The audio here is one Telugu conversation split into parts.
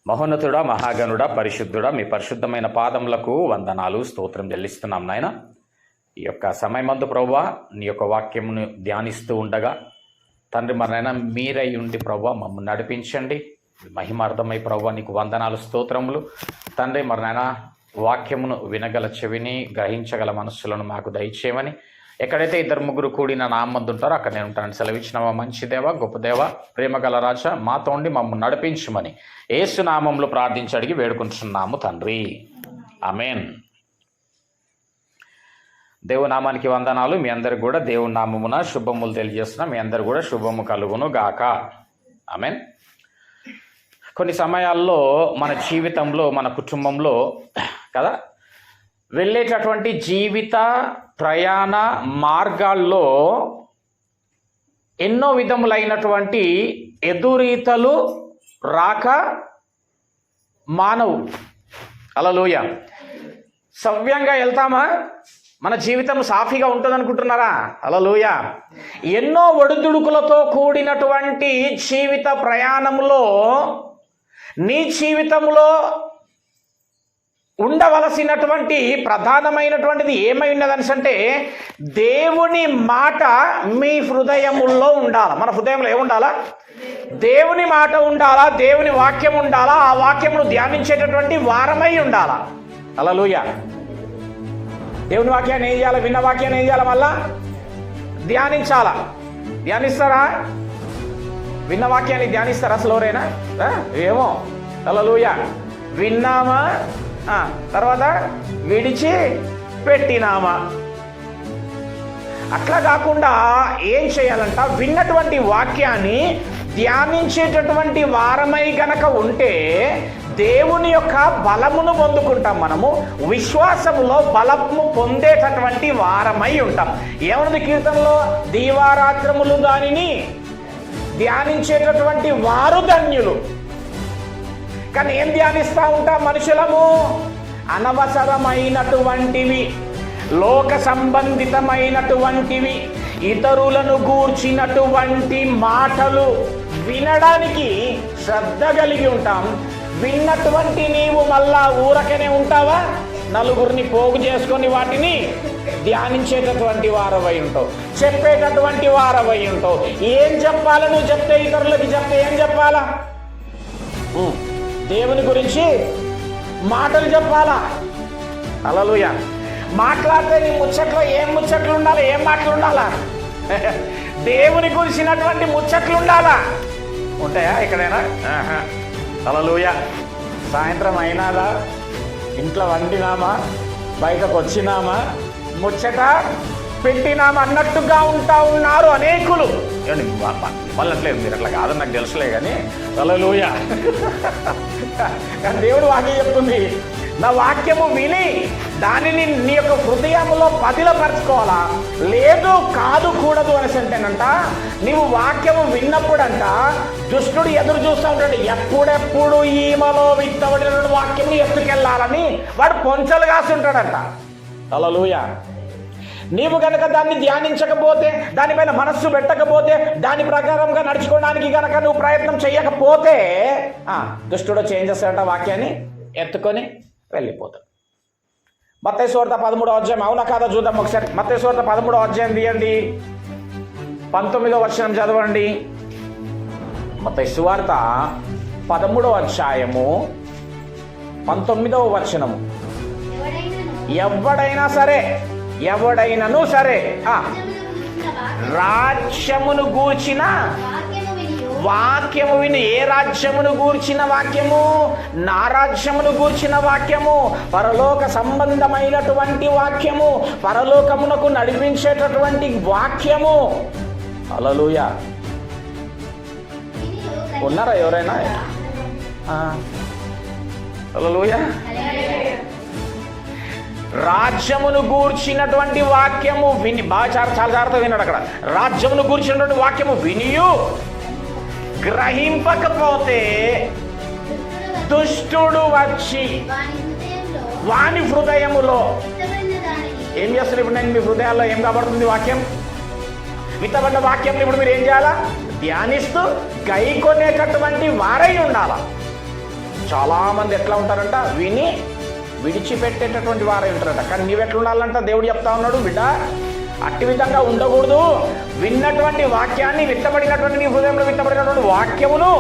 మహోన్నతుడా, మహాగణుడా, పరిశుద్ధుడా, మీ పరిశుద్ధమైన పాదములకు వందనాలు, స్తోత్రం చెల్లిస్తున్నాం నాయన. ఈ యొక్క సమయమందు ప్రభువా నీ యొక్క వాక్యమును ధ్యానిస్తూ ఉండగా తండ్రి మరైనా మీరై ఉండి ప్రభువా మమ్మల్ని నడిపించండి. మహిమార్థమై ప్రభువా నీకు వందనాలు, స్తోత్రములు తండ్రి. మరైనా వాక్యమును వినగల చెవిని, గ్రహించగల మనస్సులను మాకు దయచేయమని, ఎక్కడైతే ఇద్దరు ముగ్గురు కూడి నా నామందు ఉంటారో అక్కడ నేను ఉంటాను. సెలవిచ్చినవా మంచి దేవ, గొప్ప దేవ, ప్రేమగల రాజా, మాతో ఉండి మమ్మల్ని నడిపించమని యేసు నామంలో ప్రార్థించి అడిగి వేడుకుంటున్నాము తండ్రి, ఆమేన్. దేవుని నామానికి వందనాలు. మీ అందరికి కూడా దేవుని నామమున శుభములు తెలియజేస్తున్నా. మీ అందరు కూడా శుభము కలుగును గాక, ఆమేన్. కొన్ని సమయాల్లో మన జీవితంలో, మన కుటుంబంలో కదా వెళ్ళేటటువంటి జీవిత ప్రయాణ మార్గాల్లో ఎన్నో విధములైనటువంటి ఎదురీతలు రాక మానవు. హల్లెలూయా. సవ్యంగా వెళ్తామా? మన జీవితం సాఫీగా ఉంటుంది అనుకుంటున్నారా? హల్లెలూయా. ఎన్నో ఒడిదుడుకులతో కూడినటువంటి జీవిత ప్రయాణంలో నీ జీవితంలో ఉండవలసినటువంటి ప్రధానమైనటువంటిది ఏమై ఉన్నదని అంటే దేవుని మాట మీ హృదయముల్లో ఉండాలా. మన హృదయంలో ఏముండాలా? దేవుని మాట ఉండాలా, దేవుని వాక్యం ఉండాలా. ఆ వాక్యమును ధ్యానించేటటువంటి వారమై ఉండాలా. హల్లెలూయా. దేవుని వాక్యాన్ని ఏం చేయాలి? విన్న వాక్యాన్ని ఏం చేయాలి? మళ్ళా ధ్యానించాలా. ధ్యానిస్తారా? విన్న వాక్యాన్ని ధ్యానిస్తారా? అసలు ఎవరైనా ఏమో. హల్లెలూయా. విన్నామా, తర్వాత విడిచి పెట్టినామా. అట్లా కాకుండా ఏం చేయాలంట? విన్నటువంటి వాక్యాన్ని ధ్యానించేటటువంటి వారమై గనక ఉంటే దేవుని యొక్క బలమును పొందుకుంటాం. మనము విశ్వాసములో బలము పొందేటటువంటి వారమై ఉంటాం. ఏమన్నది కీర్తనలో? దీవారాత్రములు దానిని ధ్యానించేటటువంటి వారు ధన్యులు. కానీ ఏం ధ్యానిస్తూ ఉంటాం మనుషులము? అనవసరమైనటువంటివి, లోక సంబంధితమైనటువంటివి, ఇతరులను గూర్చినటువంటి మాటలు వినడానికి శ్రద్ధ కలిగి ఉంటాం. విన్నటువంటి నీవు మళ్ళా ఊరకనే ఉంటావా? నలుగురిని పోగు చేసుకొని వాటిని ధ్యానించేటటువంటి వారవై ఉంటావు, చెప్పేటటువంటి వారవై ఉంటావు. ఏం చెప్పాలా? నువ్వు చెప్తే, ఇతరులకి చెప్తే ఏం చెప్పాలా? దేవుని గురించి మాటలు చెప్పాలా. హల్లెలూయా. మాట్లాడితే నీ ముచ్చట్లో ఏం ముచ్చట్లు ఉండాలి? ఏం మాటలు ఉండాలా? దేవుని గురించినటువంటి ముచ్చట్లు ఉండాలా. ఉంటాయా ఎక్కడైనా? హల్లెలూయా. సాయంత్రం అయినాదా, ఇంట్లో వండినామా, బయటకు వచ్చినామా, ముచ్చట పెట్టినామా అన్నట్టుగా ఉంటా ఉన్నారు అనేకులు. వాళ్ళట్లేదు, మీరు అట్లా కాదని నాకు తెలుసులే కానీ. హల్లెలూయా. దేవుడు వాక్యం చెప్తుంది, నా వాక్యము విని దానిని నీ యొక్క హృదయంలో పదిలపరచుకోవాలా. లేదు కాదు కూడదు అనేసి అంటేనంట, నీవు వాక్యము విన్నప్పుడంట దుష్టుడు ఎదురు చూస్తూ ఉంటాడు. ఎప్పుడెప్పుడు ఈమలో విత్తబడిన వాక్యము ఎత్తుకెళ్ళాలని వాడు పొంచలు కాసి ఉంటాడంట. హల్లెలూయా. నీవు గనక దాన్ని ధ్యానించకపోతే, దానిపైన మనస్సు పెట్టకపోతే, దాని ప్రకారంగా నడుచుకోవడానికి గనక నువ్వు ప్రయత్నం చేయకపోతే దుష్టుడు చేంజ్ చేస్తాడంట, వాక్యాన్ని ఎత్తుకొని వెళ్ళిపోతాడు. మత్తయి సువార్త 13వ అధ్యాయం, అవునా కాదా చూద్దాం ఒకసారి. మత్తయి సువార్త 13వ అధ్యాయం తీయండి, 19వ వచనం చదవండి. మత్తయి సువార్త 13వ అధ్యాయము 19వ వచనము. ఎవడైనను సరే రాజ్యమును గూర్చిన వాక్యము విని. ఏ రాజ్యమును గూర్చిన వాక్యము? నా రాజ్యమును గూర్చిన వాక్యము, పరలోక సంబంధమైనటువంటి వాక్యము, పరలోకమునకు నడిపించేటటువంటి వాక్యము. హల్లెలూయా. ఉన్నారా ఎవరైనా? హల్లెలూయా. రాజ్యమును గూర్చినటువంటి వాక్యము విని, బాగా చాలా జాగ్రత్తగా విన్నాడు అక్కడ. రాజ్యమును గూర్చినటువంటి వాక్యము వినియు గ్రహింపకపోతే దుష్టుడు వచ్చి వాని హృదయములో ఏం చేస్తారు? ఇప్పుడు నేను మీ హృదయాల్లో ఏం కాబడుతుంది? వాక్యం, విత్తబడిన వాక్యం. ఇప్పుడు మీరు ఏం చేయాలా? ధ్యానిస్తూ గైకొనేటటువంటి వారై ఉండాలా. చాలామంది ఎట్లా ఉంటారంట, విని విడిచిపెట్టేటటువంటి వారే ఉంటారంట. కానీ నీవెట్లా ఉండాలంట దేవుడు చెప్తా ఉన్నాడు, బిడ్డ అట్టి విధంగా ఉండకూడదు. విన్నటువంటి వాక్యాన్ని, విత్తబడినటువంటి నీ హృదయంలో విత్తబడినటువంటి వాక్యమును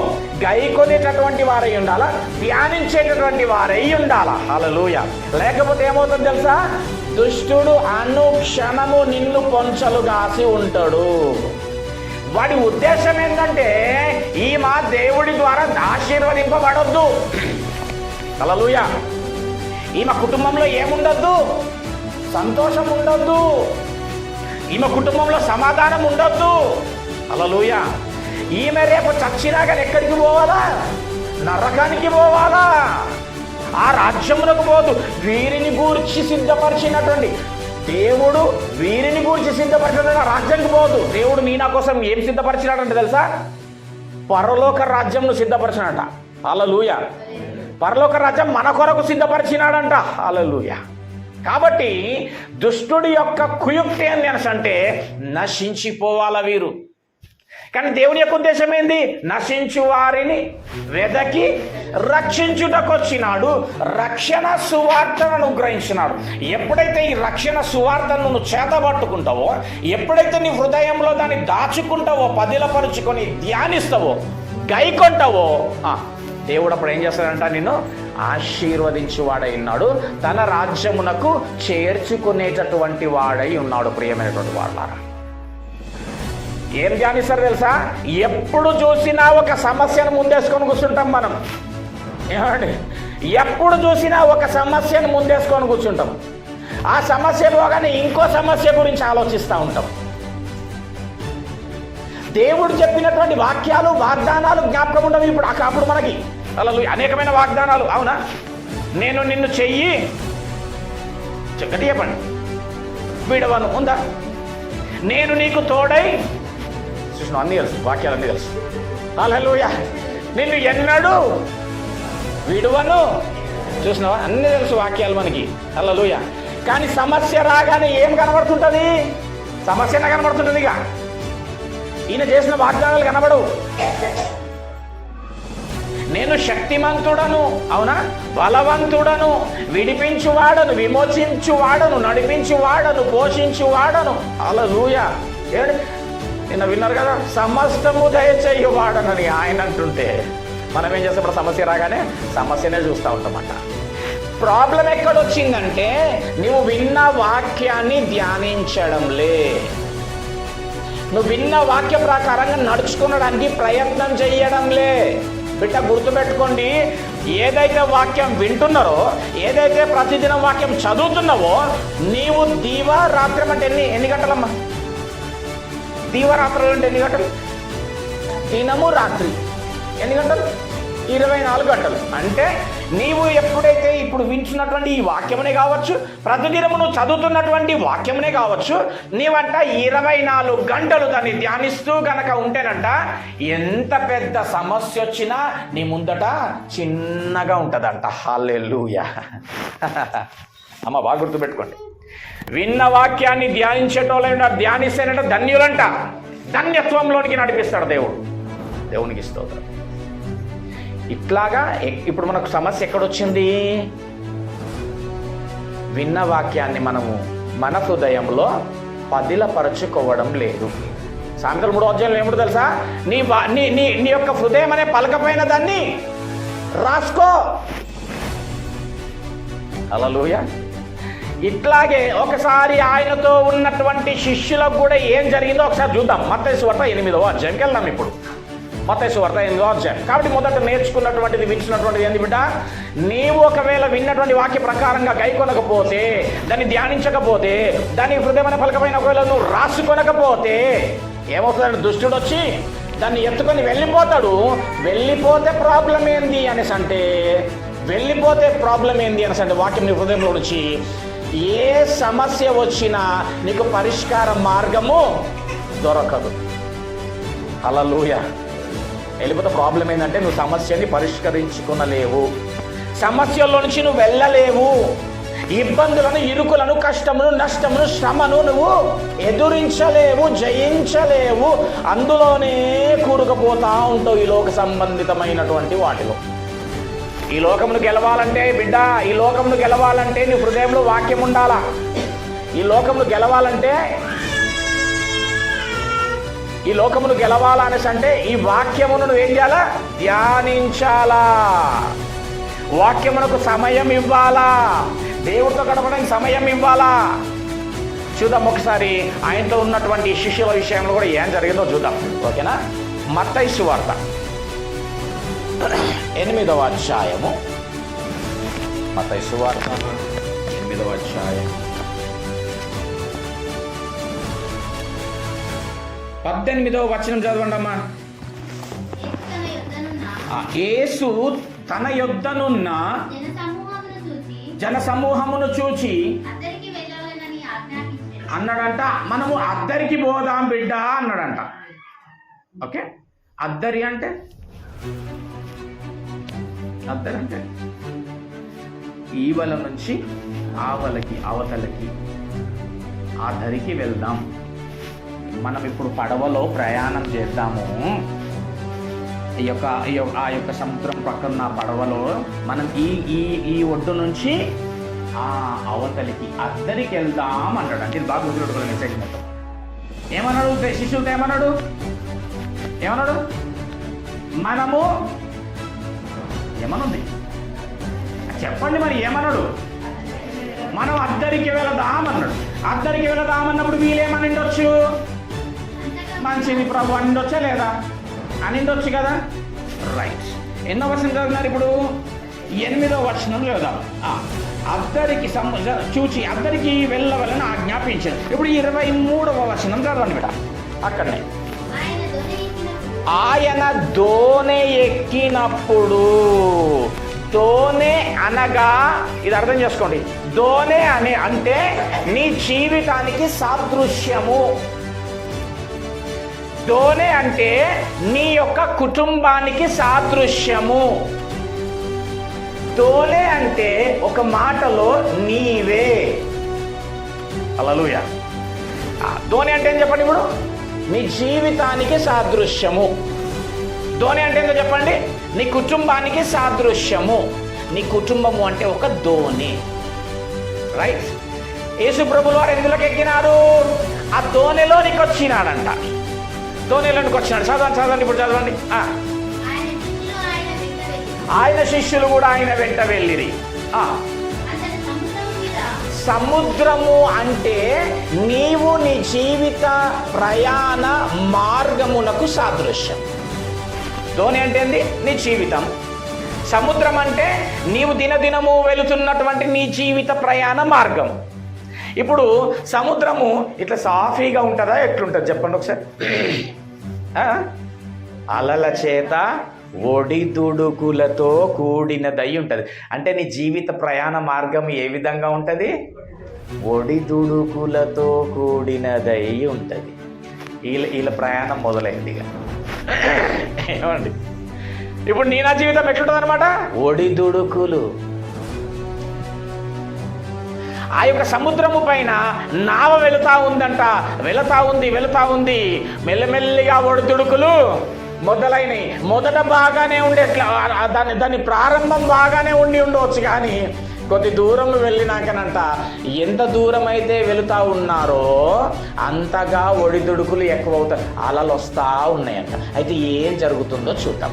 గైకొనేటటువంటి వారై ఉండాలా, ధ్యానించేటటువంటి వారై ఉండాలా. హల్లెలూయా. లేకపోతే ఏమవుతుంది తెలుసా, దుష్టుడు అనుక్షణము నిన్ను పొంచలుగాసి ఉంటాడు. వాడి ఉద్దేశం ఏంటంటే ఈమె దేవుడి ద్వారా ఆశీర్వదింపబడొద్దు. హల్లెలూయా. ఈమె కుటుంబంలో ఏముండొద్దు, సంతోషం ఉండొద్దు, ఈమె కుటుంబంలో సమాధానం ఉండొద్దు. హల్లెలూయా. ఈమె రేపు చచ్చినాక ఎక్కడికి పోవాలా, నరకానికి పోవాలా, ఆ రాజ్యమునకు పోదు. వీరిని గూర్చి సిద్ధపరిచినటువంటి దేవుడు, వీరిని గూర్చి సిద్ధపరిచిన రాజ్యానికి పోదు. దేవుడు నీ నా కోసం ఏం సిద్ధపరిచినాడంటే తెలుసా, పరలోక రాజ్యంను సిద్ధపరిచినట. హల్లెలూయా. పరలోక రాజ్యం మన కొరకు సిద్ధపరిచినాడంట. హల్లెలూయా. కాబట్టి దుష్టుడి యొక్క కుయుక్తి ఏంది అంటే నశించిపోవాల వీరు. కానీ దేవుని యొక్క ఉద్దేశం ఏంది, నశించు వారిని వెదకి రక్షించుటకొచ్చినాడు, రక్షణ సువార్తను అనుగ్రహించినాడు. ఎప్పుడైతే ఈ రక్షణ సువార్తను నువ్వు చేతబట్టుకుంటావో, ఎప్పుడైతే నీ హృదయంలో దాన్ని దాచుకుంటావో, పదిలపరుచుకొని ధ్యానిస్తావో, గైకొంటావో, దేవుడు అప్పుడు ఏం చేస్తాడంట, నిన్ను ఆశీర్వదించి వాడై ఉన్నాడు, తన రాజ్యమునకు చేర్చుకునేటటువంటి వాడై ఉన్నాడు. ప్రియమైనటువంటి వాళ్ళారా, ఏం ధ్యానిస్తారు తెలుసా, ఎప్పుడు చూసినా ఒక సమస్యను ముందేసుకొని కూర్చుంటాం మనం. ఏమండి, ఎప్పుడు చూసినా ఒక సమస్యను ముందేసుకొని కూర్చుంటాం. ఆ సమస్య పోగానే ఇంకో సమస్య గురించి ఆలోచిస్తూ ఉంటాం. దేవుడు చెప్పినటువంటి వాక్యాలు, వాగ్దానాలు జ్ఞాపకం ఉండవు ఇప్పుడు. అప్పుడు మనకి అలా అనేకమైన వాగ్దానాలు, అవునా, నేను నిన్ను చెయ్యి గట్టి చెప్పండి విడవను ఉందా, నేను నీకు తోడై, చూసిన అన్నీ తెలుసు, వాక్యాలు అన్నీ తెలుసు. హల్లెలూయా. నిన్ను ఎన్నడూ విడవను, చూసినావా, అన్నీ తెలుసు వాక్యాలు మనకి. హల్లెలూయా. కానీ సమస్య రాగానే ఏం కనబడుతుంటుంది, సమస్యనే కనబడుతుంటుంది. ఇక ఈయన చేసిన వాగ్దానాలు కనబడవు. నేను శక్తిమంతుడను, అవునా, బలవంతుడను, విడిపించువాడను, విమోచించువాడను, నడిపించువాడను, పోషించువాడను. హల్లెలూయా. నిన్న విన్నారు కదా, సమస్తము దయచేయువాడనని ఆయన అంటుంటే మనం ఏం చేస్తాం, ఇప్పుడు సమస్య రాగానే సమస్యనే చూస్తూ ఉంటామంట. ప్రాబ్లం ఎక్కడొచ్చిందంటే నువ్వు విన్న వాక్యాన్ని ధ్యానించడంలే, నువ్వు విన్న వాక్య ప్రకారంగా నడుచుకునడానికి ప్రయత్నం చేయడంలే. బిడ్డ గుర్తుపెట్టుకోండి, ఏదైతే వాక్యం వింటున్నారో, ఏదైతే ప్రతిదినం వాక్యం చదువుతున్నావో, నీవు దీవారాత్రం అంటే ఎన్ని గంటలమ్మా, దీవారాత్రులు అంటే ఎన్ని గంటలు, దినము రాత్రి ఎన్ని గంటలు, 24 గంటలు. అంటే నీవు ఎప్పుడైతే ఇప్పుడు వింటున్నటువంటి ఈ వాక్యమునే కావచ్చు, ప్రతిదినము నువ్వు చదువుతున్నటువంటి వాక్యమునే కావచ్చు, నీవంట 24 గంటలు దాన్ని ధ్యానిస్తూ గనక ఉంటేనంట, ఎంత పెద్ద సమస్య వచ్చినా నీ ముందట చిన్నగా ఉంటుందంట. హల్లెలూయా. అమ్మ బాగా గుర్తుపెట్టుకోండి, విన్న వాక్యాన్ని ధ్యానించేటోళ్ళ ధ్యానిస్తేనంట ధన్యులంట, ధన్యత్వంలోనికి నడిపిస్తాడు దేవుడు. దేవునికి స్తోత్రం. ఇట్లాగా ఇప్పుడు మనకు సమస్య ఎక్కడొచ్చింది, విన్న వాక్యాన్ని మనము మన హృదయంలో పదిలపరచుకోవడం లేదు. సామెతలు 3వ అధ్యాయంలో ఏమిటో తెలుసా, నీ యొక్క హృదయం అనే పలకపోయిన దాన్ని రాసుకో. హల్లెలూయా. ఇట్లాగే ఒకసారి ఆయనతో ఉన్నటువంటి శిష్యులకు కూడా ఏం జరిగిందో ఒకసారి చూద్దాం. మత్తయి సువార్త 8వ అధ్యాయంకి వెళ్దాం. ఇప్పుడు మత్తయి సువార్త 8వ అధ్యాయం. కాబట్టి మొదట నేర్చుకున్నటువంటిది, వింటున్నటువంటిది ఏంది బిడ్డ, నీవు ఒకవేళ విన్నటువంటి వాక్య ప్రకారంగా గైకొనకపోతే, దాన్ని ధ్యానించకపోతే, దాని హృదయమైన పలకమైన ఒకవేళ నువ్వు రాసుకొనకపోతే ఏమవుతుందంటే దుష్టుడు వచ్చి దాన్ని ఎత్తుకొని వెళ్ళిపోతాడు. వెళ్ళిపోతే ప్రాబ్లం ఏంది అనేసి అంటే, వాక్యం నీ హృదయంలో నుంచి ఏ సమస్య వచ్చినా నీకు పరిష్కార మార్గము దొరకదు. హల్లెలూయా. వెళ్ళిపోతే ప్రాబ్లం ఏంటంటే నువ్వు సమస్యని పరిష్కరించుకునలేవు, సమస్యల్లో నుంచి నువ్వు వెళ్ళలేవు, ఇబ్బందులను, ఇరుకులను, కష్టమును, నష్టమును, శ్రమను నువ్వు ఎదురించలేవు, జయించలేవు. అందులోనే కూరుకుపోతా ఉంటావు ఈ లోక సంబంధితమైనటువంటి వాటిలో. ఈ లోకమును గెలవాలంటే బిడ్డ, ఈ లోకమును గెలవాలంటే నీ హృదయంలో వాక్యం ఉండాలా. ఈ లోకమును గెలవాలంటే, ఈ లోకమును గెలవాలా అనేసి అంటే ఈ వాక్యమును నువ్వు ఏం చేయాలా? ధ్యానించాలా. వాక్యమునకు సమయం ఇవ్వాలా. దేవుడితో గడపడానికి సమయం ఇవ్వాలా. చూద్దాం ఒకసారి ఆయనతో ఉన్నటువంటి శిష్యుల విషయంలో కూడా ఏం జరిగిందో చూద్దాం. ఓకేనా? మత్తయి సువార్త 8వ అధ్యాయము. మత్తయి సువార్త 8వ అధ్యాయం 18వ వచనం చదవండి అమ్మా. యేసు తన యొద్దనున్న జన సమూహమును చూచి అన్నాడంట, మనము అద్దరికి పోదాం బిడ్డ అన్నాడంట. ఓకే, అద్దరి అంటే ఈవల నుంచి ఆవలకి, అవతలకి, ఆ దరికి వెళ్దాం. మనం ఇప్పుడు పడవలో ప్రయాణం చేద్దాము. ఆ యొక్క సముద్రం పక్కన పడవలో మనం ఈ ఒడ్డు నుంచి ఆ అవతలికి, అద్దరికి వెళ్దాం అన్నాడు. అంటే బాగా గుర్తుపెట్టుకోవాలి మెసేజ్ మొత్తం. ఏమన్నాడు శిష్యులతో? ఏమన్నాడు? మనము ఏమనుంది చెప్పండి మరి, ఏమన్నాడు? మనం అద్దరికి వెళదాం అన్నాడు. అద్దరికి వెళదాం అన్నప్పుడు వీళ్ళేమని ఉండొచ్చు? మంచిది ప్రభు అని ఉండొచ్చా లేదా? అని ఉండొచ్చు కదా. రైట్. ఎన్నో వచనం చదివినారు ఇప్పుడు? 8వ వచనం లేదా? అద్దరికి చూచి అద్దరికి వెళ్ళవలని ఆజ్ఞాపించారు. ఇప్పుడు 23వ వచనం చదవండి బిడ్డ. అక్కడనే ఆయన దోణి ఎక్కినప్పుడు, దోణి అనగా ఇది అర్థం చేసుకోండి. దోణి అంటే నీ జీవితానికి సాదృశ్యము. దోణి అంటే నీ యొక్క కుటుంబానికి సాదృశ్యము. దోణి అంటే ఒక మాటలో నీవే. హల్లెలూయా. దోణి అంటే ఏం చెప్పండి ఇప్పుడు? నీ జీవితానికి సాదృశ్యము. దోణి అంటే ఏంటో చెప్పండి? నీ కుటుంబానికి సాదృశ్యము. నీ కుటుంబము అంటే ఒక దోణి. రైట్. యేసు ప్రభువు వారు ఎందులోకి ఎక్కినారు? ఆ దోణిలోనికి వచ్చినాడంట. దోణిలోనికి వచ్చినాడు. చదవండి ఇప్పుడు చదవండి. ఆయన శిష్యులు కూడా ఆయన వెంట వెళ్ళిరి. సముద్రము అంటే నీవు నీ జీవిత ప్రయాణ మార్గమునకు సాదృశ్యం. దోణి అంటే ఏంది? నీ జీవితం. సముద్రం అంటే నీవు దినదినము వెళుతున్నటువంటి నీ జీవిత ప్రయాణ మార్గం. ఇప్పుడు సముద్రము ఇట్లా సాఫీగా ఉంటుందా? ఎట్లుంటుంది చెప్పండి ఒకసారి. అలల చేత ఒడిదుడుకులతో కూడినదై ఉంటుంది. అంటే నీ జీవిత ప్రయాణ మార్గం ఏ విధంగా ఉంటుంది? ఒడిదుడుకులతో కూడినదై ఉంటుంది. వీళ్ళ ప్రయాణం మొదలైంది. ఏమండి ఇప్పుడు నీ నా జీవితం ఎట్లుంటుంది అనమాట? ఒడిదుడుకులు. ఆ యొక్క సముద్రము పైన నావ వెళుతా ఉందంట. వెళుతా ఉంది. మెల్లమెల్లిగా ఒడిదుడుకులు మొదలైనవి. మొదట బాగానే ఉండే, దాని ప్రారంభం బాగానే ఉండవచ్చు. కానీ కొద్ది దూరం వెళ్ళినాకనంట, ఎంత దూరం అయితే వెళుతూ ఉన్నారో అంతగా ఒడిదుడుకులు ఎక్కువ అవుతాయి. అలలు వస్తూ ఉన్నాయంట. అయితే ఏం జరుగుతుందో చూద్దాం.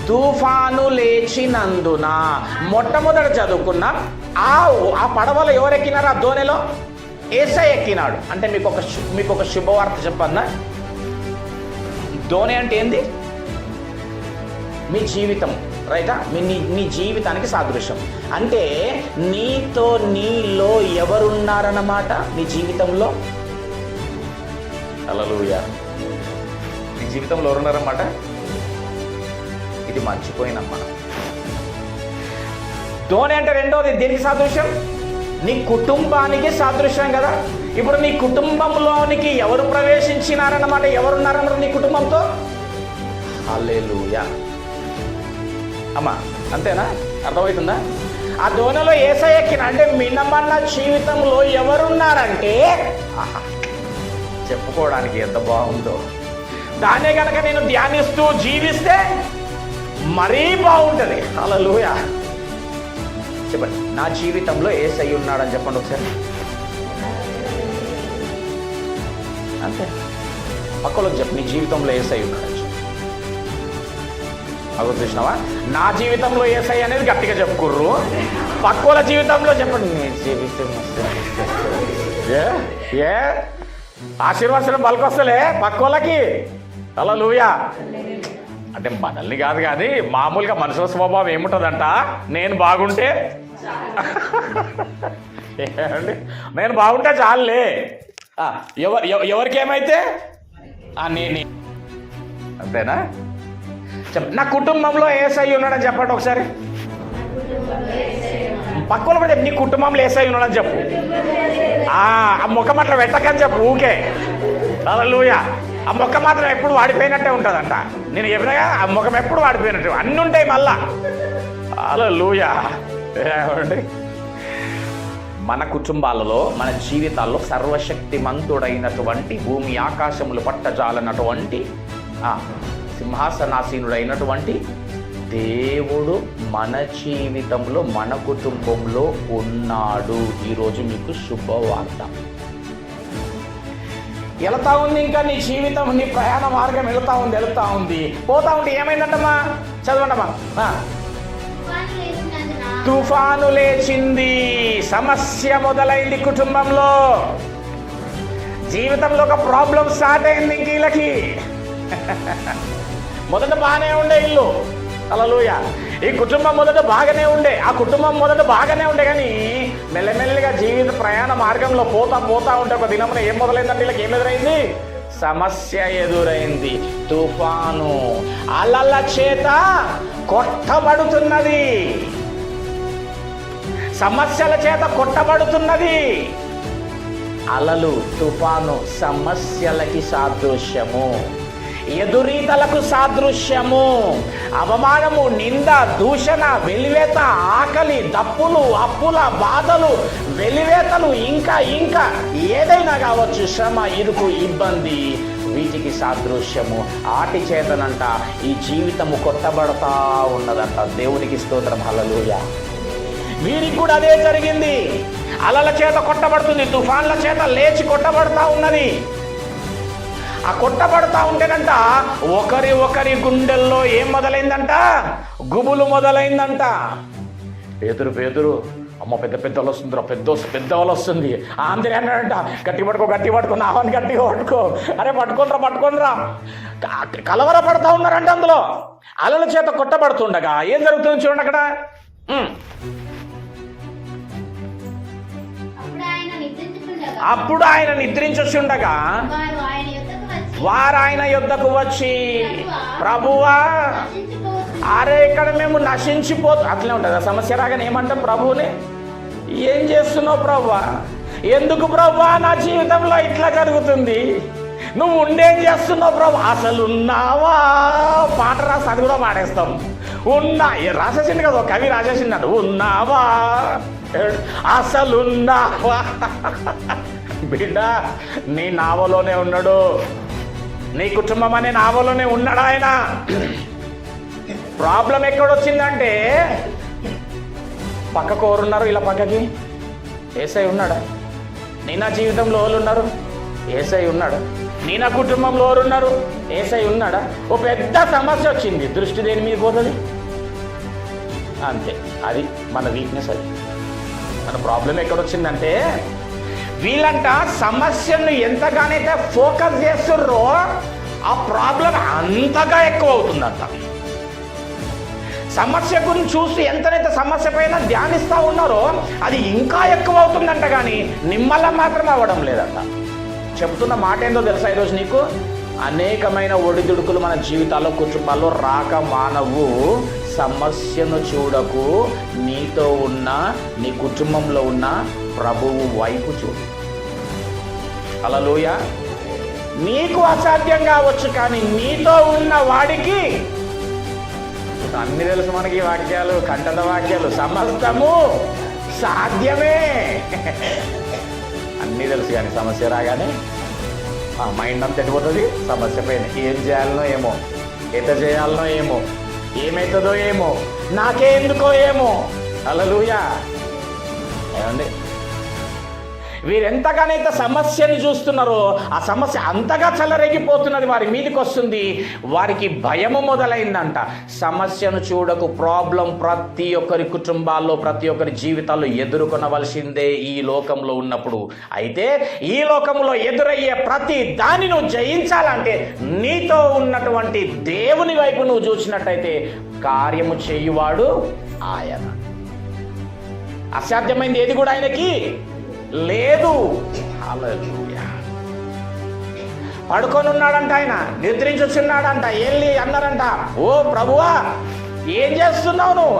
తుఫాను లేచినందున మొట్టమొదట చదువుకున్న ఆ పడవలో ఎవరు ఎక్కినారు? ఆ దోణిలో యేసయ్య ఎక్కినాడు. అంటే మీకు ఒక శుభవార్త చెప్పన్నా. దోణి అంటే ఏంది? మీ జీవితం. రైటా? నీ జీవితానికి సాదృశ్యం. అంటే నీలో ఎవరున్నారన్నమాట నీ జీవితంలో. హల్లెలూయా. నీ జీవితంలో ఎవరున్నారన్నమాట? ఇది మర్చిపోయినాం మనం. దోణి అంటే రెండోది దేనికి సాదృశ్యం? నీ కుటుంబానికి సాదృశ్యం కదా. ఇప్పుడు నీ కుటుంబంలోనికి ఎవరు ప్రవేశించినారన్నమాట? ఎవరున్నారన్నమాట నీ కుటుంబంతో? హల్లెలూయా. అమ్మా అంతేనా? అర్థమవుతుందా? ఆ దోణిలో యేసయ్య ఎక్కిన అంటే మినమన్న జీవితంలో ఎవరున్నారంటే చెప్పుకోవడానికి ఎంత బాగుందో. దాన్నే కనుక నేను ధ్యానిస్తూ జీవిస్తే మరీ బాగుంటుంది. హల్లెలూయా. చెప్పండి, నా జీవితంలో యేసయ్య ఉన్నాడని చెప్పండి ఒకసారి. అంతే. పక్కలోకి చెప్పు, నీ జీవితంలో యేసయ్య ఉన్నాడని చెప్పు. అదో చూసినావా, నా జీవితంలో యేసయ్య అనేది గట్టిగా చెప్పుకుర్రు, పక్కల జీవితంలో చెప్పండి నీ జీవితం ఏ ఆశీర్వచనం పలికొస్తలే పక్కోళ్ళకి. హల్లెలూయా. అంటే మనల్ని కాదు కానీ మామూలుగా మనుషుల స్వభావం ఏముంటుందంట, నేను బాగుంటే ఏమండి, నేను బాగుంటే చాలులే, ఎవరికి ఏమైతే నేనే. అంతేనా? నా కుటుంబంలో యేసయ్య ఉన్నాడని చెప్పండి ఒకసారి. పక్కన కూడా చెప్పు, నీ కుటుంబంలో యేసయ్య ఉన్నాడని చెప్పు. ఆ ముఖం అట్లా పెట్టకని చెప్పు ఊకే. హల్లెలూయా. ఆ ముఖం మాత్రం ఎప్పుడు వాడిపోయినట్టే ఉంటుందంట. నేను చెప్పినగా ఆ ముఖం ఎప్పుడు వాడిపోయినట్టు, అన్నీ ఉంటాయి మళ్ళా. హల్లెలూయా. ఏమండి, మన కుటుంబాలలో మన జీవితాల్లో సర్వశక్తిమంతుడైనటువంటి భూమి ఆకాశములు పట్టజాలన్నటువంటి సింహాసనాసీనుడైనటువంటి దేవుడు మన జీవితంలో మన కుటుంబంలో ఉన్నాడు. ఈరోజు మీకు శుభవార్త. వెళుతూ ఉంది, ఇంకా నీ జీవితం నీ ప్రయాణ మార్గం వెళుతూ ఉంది పోతా ఉంటే ఏమైందంటమ్మా, చదవండమ్మా. తుఫాను లేచింది, సమస్య మొదలైంది కుటుంబంలో, జీవితంలో ఒక ప్రాబ్లం స్టార్ట్ అయింది. వీళ్ళకి మొదట బాగానే ఉండే ఇల్లు, హల్లెలూయా, ఈ కుటుంబం మొదట బాగానే ఉండే, ఆ కుటుంబం మొదట బాగానే ఉండే, కానీ మెల్లమెల్లిగా జీవిత ప్రయాణ మార్గంలో పోతా ఉంటే ఒక దినమున ఏం మొదలైందంటే వీళ్ళకి ఏం ఎదురైంది? సమస్య ఎదురైంది. తుఫాను అలల చేత కొట్టబడుతున్నది, సమస్యల చేత కొట్టబడుతున్నది. అలలు, తుఫాను సమస్యలకి సాదృశ్యము, ఎదురీతలకు సాదృశ్యము. అవమానము, నింద, దూషణ, వెలివేత, ఆకలి, దప్పులు, అప్పుల బాధలు, వెలివేతలు, ఇంకా ఏదైనా కావచ్చు, శ్రమ, ఇరుకు, ఇబ్బంది, వీటికి సాదృశ్యము. ఆటి చేతనంట ఈ జీవితము కొట్టబడతా ఉన్నదంట. దేవునికి స్తోత్రం. హల్లెలూయా. వీరికి కూడా అదే జరిగింది. అలల చేత కొట్టబడుతుంది, తుఫాన్ల చేత లేచి కొట్టబడతా ఉన్నది. ఆ కొట్టబడతా ఉంటేనంట ఒకరి గుండెల్లో ఏం మొదలైందంట? గుబులు మొదలైందంట. పేతురు అమ్మ పెద్ద వాళ్ళు వస్తుందిరా, పెద్ద వాళ్ళు వస్తుంది. అందరూ అన్నాడంట, గట్టి పట్టుకో నావని గట్టిగా పట్టుకో, అరే పట్టుకోనరా. కలవర పడతా ఉన్నారంట. అందులో అలల చేత కొట్టబడుతుండగా ఏం జరుగుతుంది చూడండి అక్కడ. అప్పుడు ఆయన నిద్రించుచుండగా వారు ఆయన యొద్దకు వచ్చి, ప్రభువా, అరే ఇక్కడ మేము నశించిపోతాం. అట్లే ఉంటుంది ఆ సమస్య రాగానే ఏమంటాం ప్రభువుని, ఏం చేస్తున్నావు ప్రభువా, ఎందుకు ప్రభువా నా జీవితంలో ఇట్లా జరుగుతుంది, నువ్వు ఉండేం చేస్తున్నావు ప్రభు, అసలు ఉన్నావా? పాట రాసి అది కూడా పాడేస్తాం. రాసేసింది కదా, కవి రాసేసింది, ఉన్నావా, అసలున్నావా? బిడ్డ, నీ నావలోనే ఉన్నాడు, నీ కుటుంబం అనే నావలోనే ఉన్నాడు ఆయన. ప్రాబ్లం ఎక్కడొచ్చిందంటే పక్కకు ఎవరున్నారు? ఇలా పక్కకి యేసయ్య ఉన్నాడా? నీ నా జీవితంలో ఎవరు ఉన్నారు? యేసయ్య ఉన్నాడు. నీ నా కుటుంబంలో ఎవరున్నారు? యేసయ్య ఉన్నాడా? ఓ పెద్ద సమస్య వచ్చింది, దృష్టి దేని మీద పోతుంది? అంతే, అది మన వీక్నెస్. అది మన ప్రాబ్లం ఎక్కడొచ్చిందంటే వీళ్ళంట సమస్యను ఎంతగానైతే ఫోకస్ చేస్తుర్రో ఆ ప్రాబ్లం అంతగా ఎక్కువ అవుతుందంట. సమస్య గురించి చూసి ఎంతనైతే సమస్య పైన ధ్యానిస్తూ ఉన్నారో అది ఇంకా ఎక్కువ అవుతుందంట, కానీ నిమ్మలం మాత్రం అవ్వడం లేదంట. చెప్తున్న మాట ఏందో తెలుసా ఈరోజు నీకు? అనేకమైన ఒడిదుడుకులు మన జీవితాల్లో కుటుంబాల్లో రాక మానవు. సమస్యను చూడకు, నీతో ఉన్న నీ కుటుంబంలో ఉన్న ప్రభువు వైపు చూడు. హల్లెలూయా. నీకు అసాధ్యం కావచ్చు, కానీ నీతో ఉన్న వాడికి అన్ని తెలుసు. మనకి వాక్యాలు, కంటద వాక్యాలు, సమస్తము సాధ్యమే అన్నీ తెలుసు, కానీ సమస్య రాగానే మైండ్ అంతా ఎడిపోతుంది సమస్య పైన. ఏం చేయాలనో ఏమో, ఎట చేయాలనో ఏమో, ఏమవుతుందో ఏమో, నాకే ఎందుకో ఏమో. హల్లెలూయా. ఏమండి, వీరెంతగానైతే సమస్యని చూస్తున్నారో ఆ సమస్య అంతగా చెలరేగిపోతున్నది, వారి మీదకి వస్తుంది. వారికి భయము మొదలైందంట. సమస్యను చూడకు, ప్రాబ్లం ప్రతి ఒక్కరి కుటుంబాల్లో, ప్రతి ఒక్కరి జీవితాల్లో ఎదుర్కొనవలసిందే ఈ లోకంలో ఉన్నప్పుడు. అయితే ఈ లోకంలో ఎదురయ్యే ప్రతి దాన్ని నువ్వు జయించాలంటే నీతో ఉన్నటువంటి దేవుని వైపు నువ్వు చూసినట్టయితే కార్యము చేయువాడు ఆయన. అసాధ్యమైంది ఏది కూడా ఆయనకి లేదు. హల్లెలూయా. పడుకొని ఉన్నాడంట, ఆయన నిద్రించుచున్నాడంట. వెళ్ళి అన్నారంట, ఓ ప్రభువా ఏం చేస్తున్నావు నువ్వు?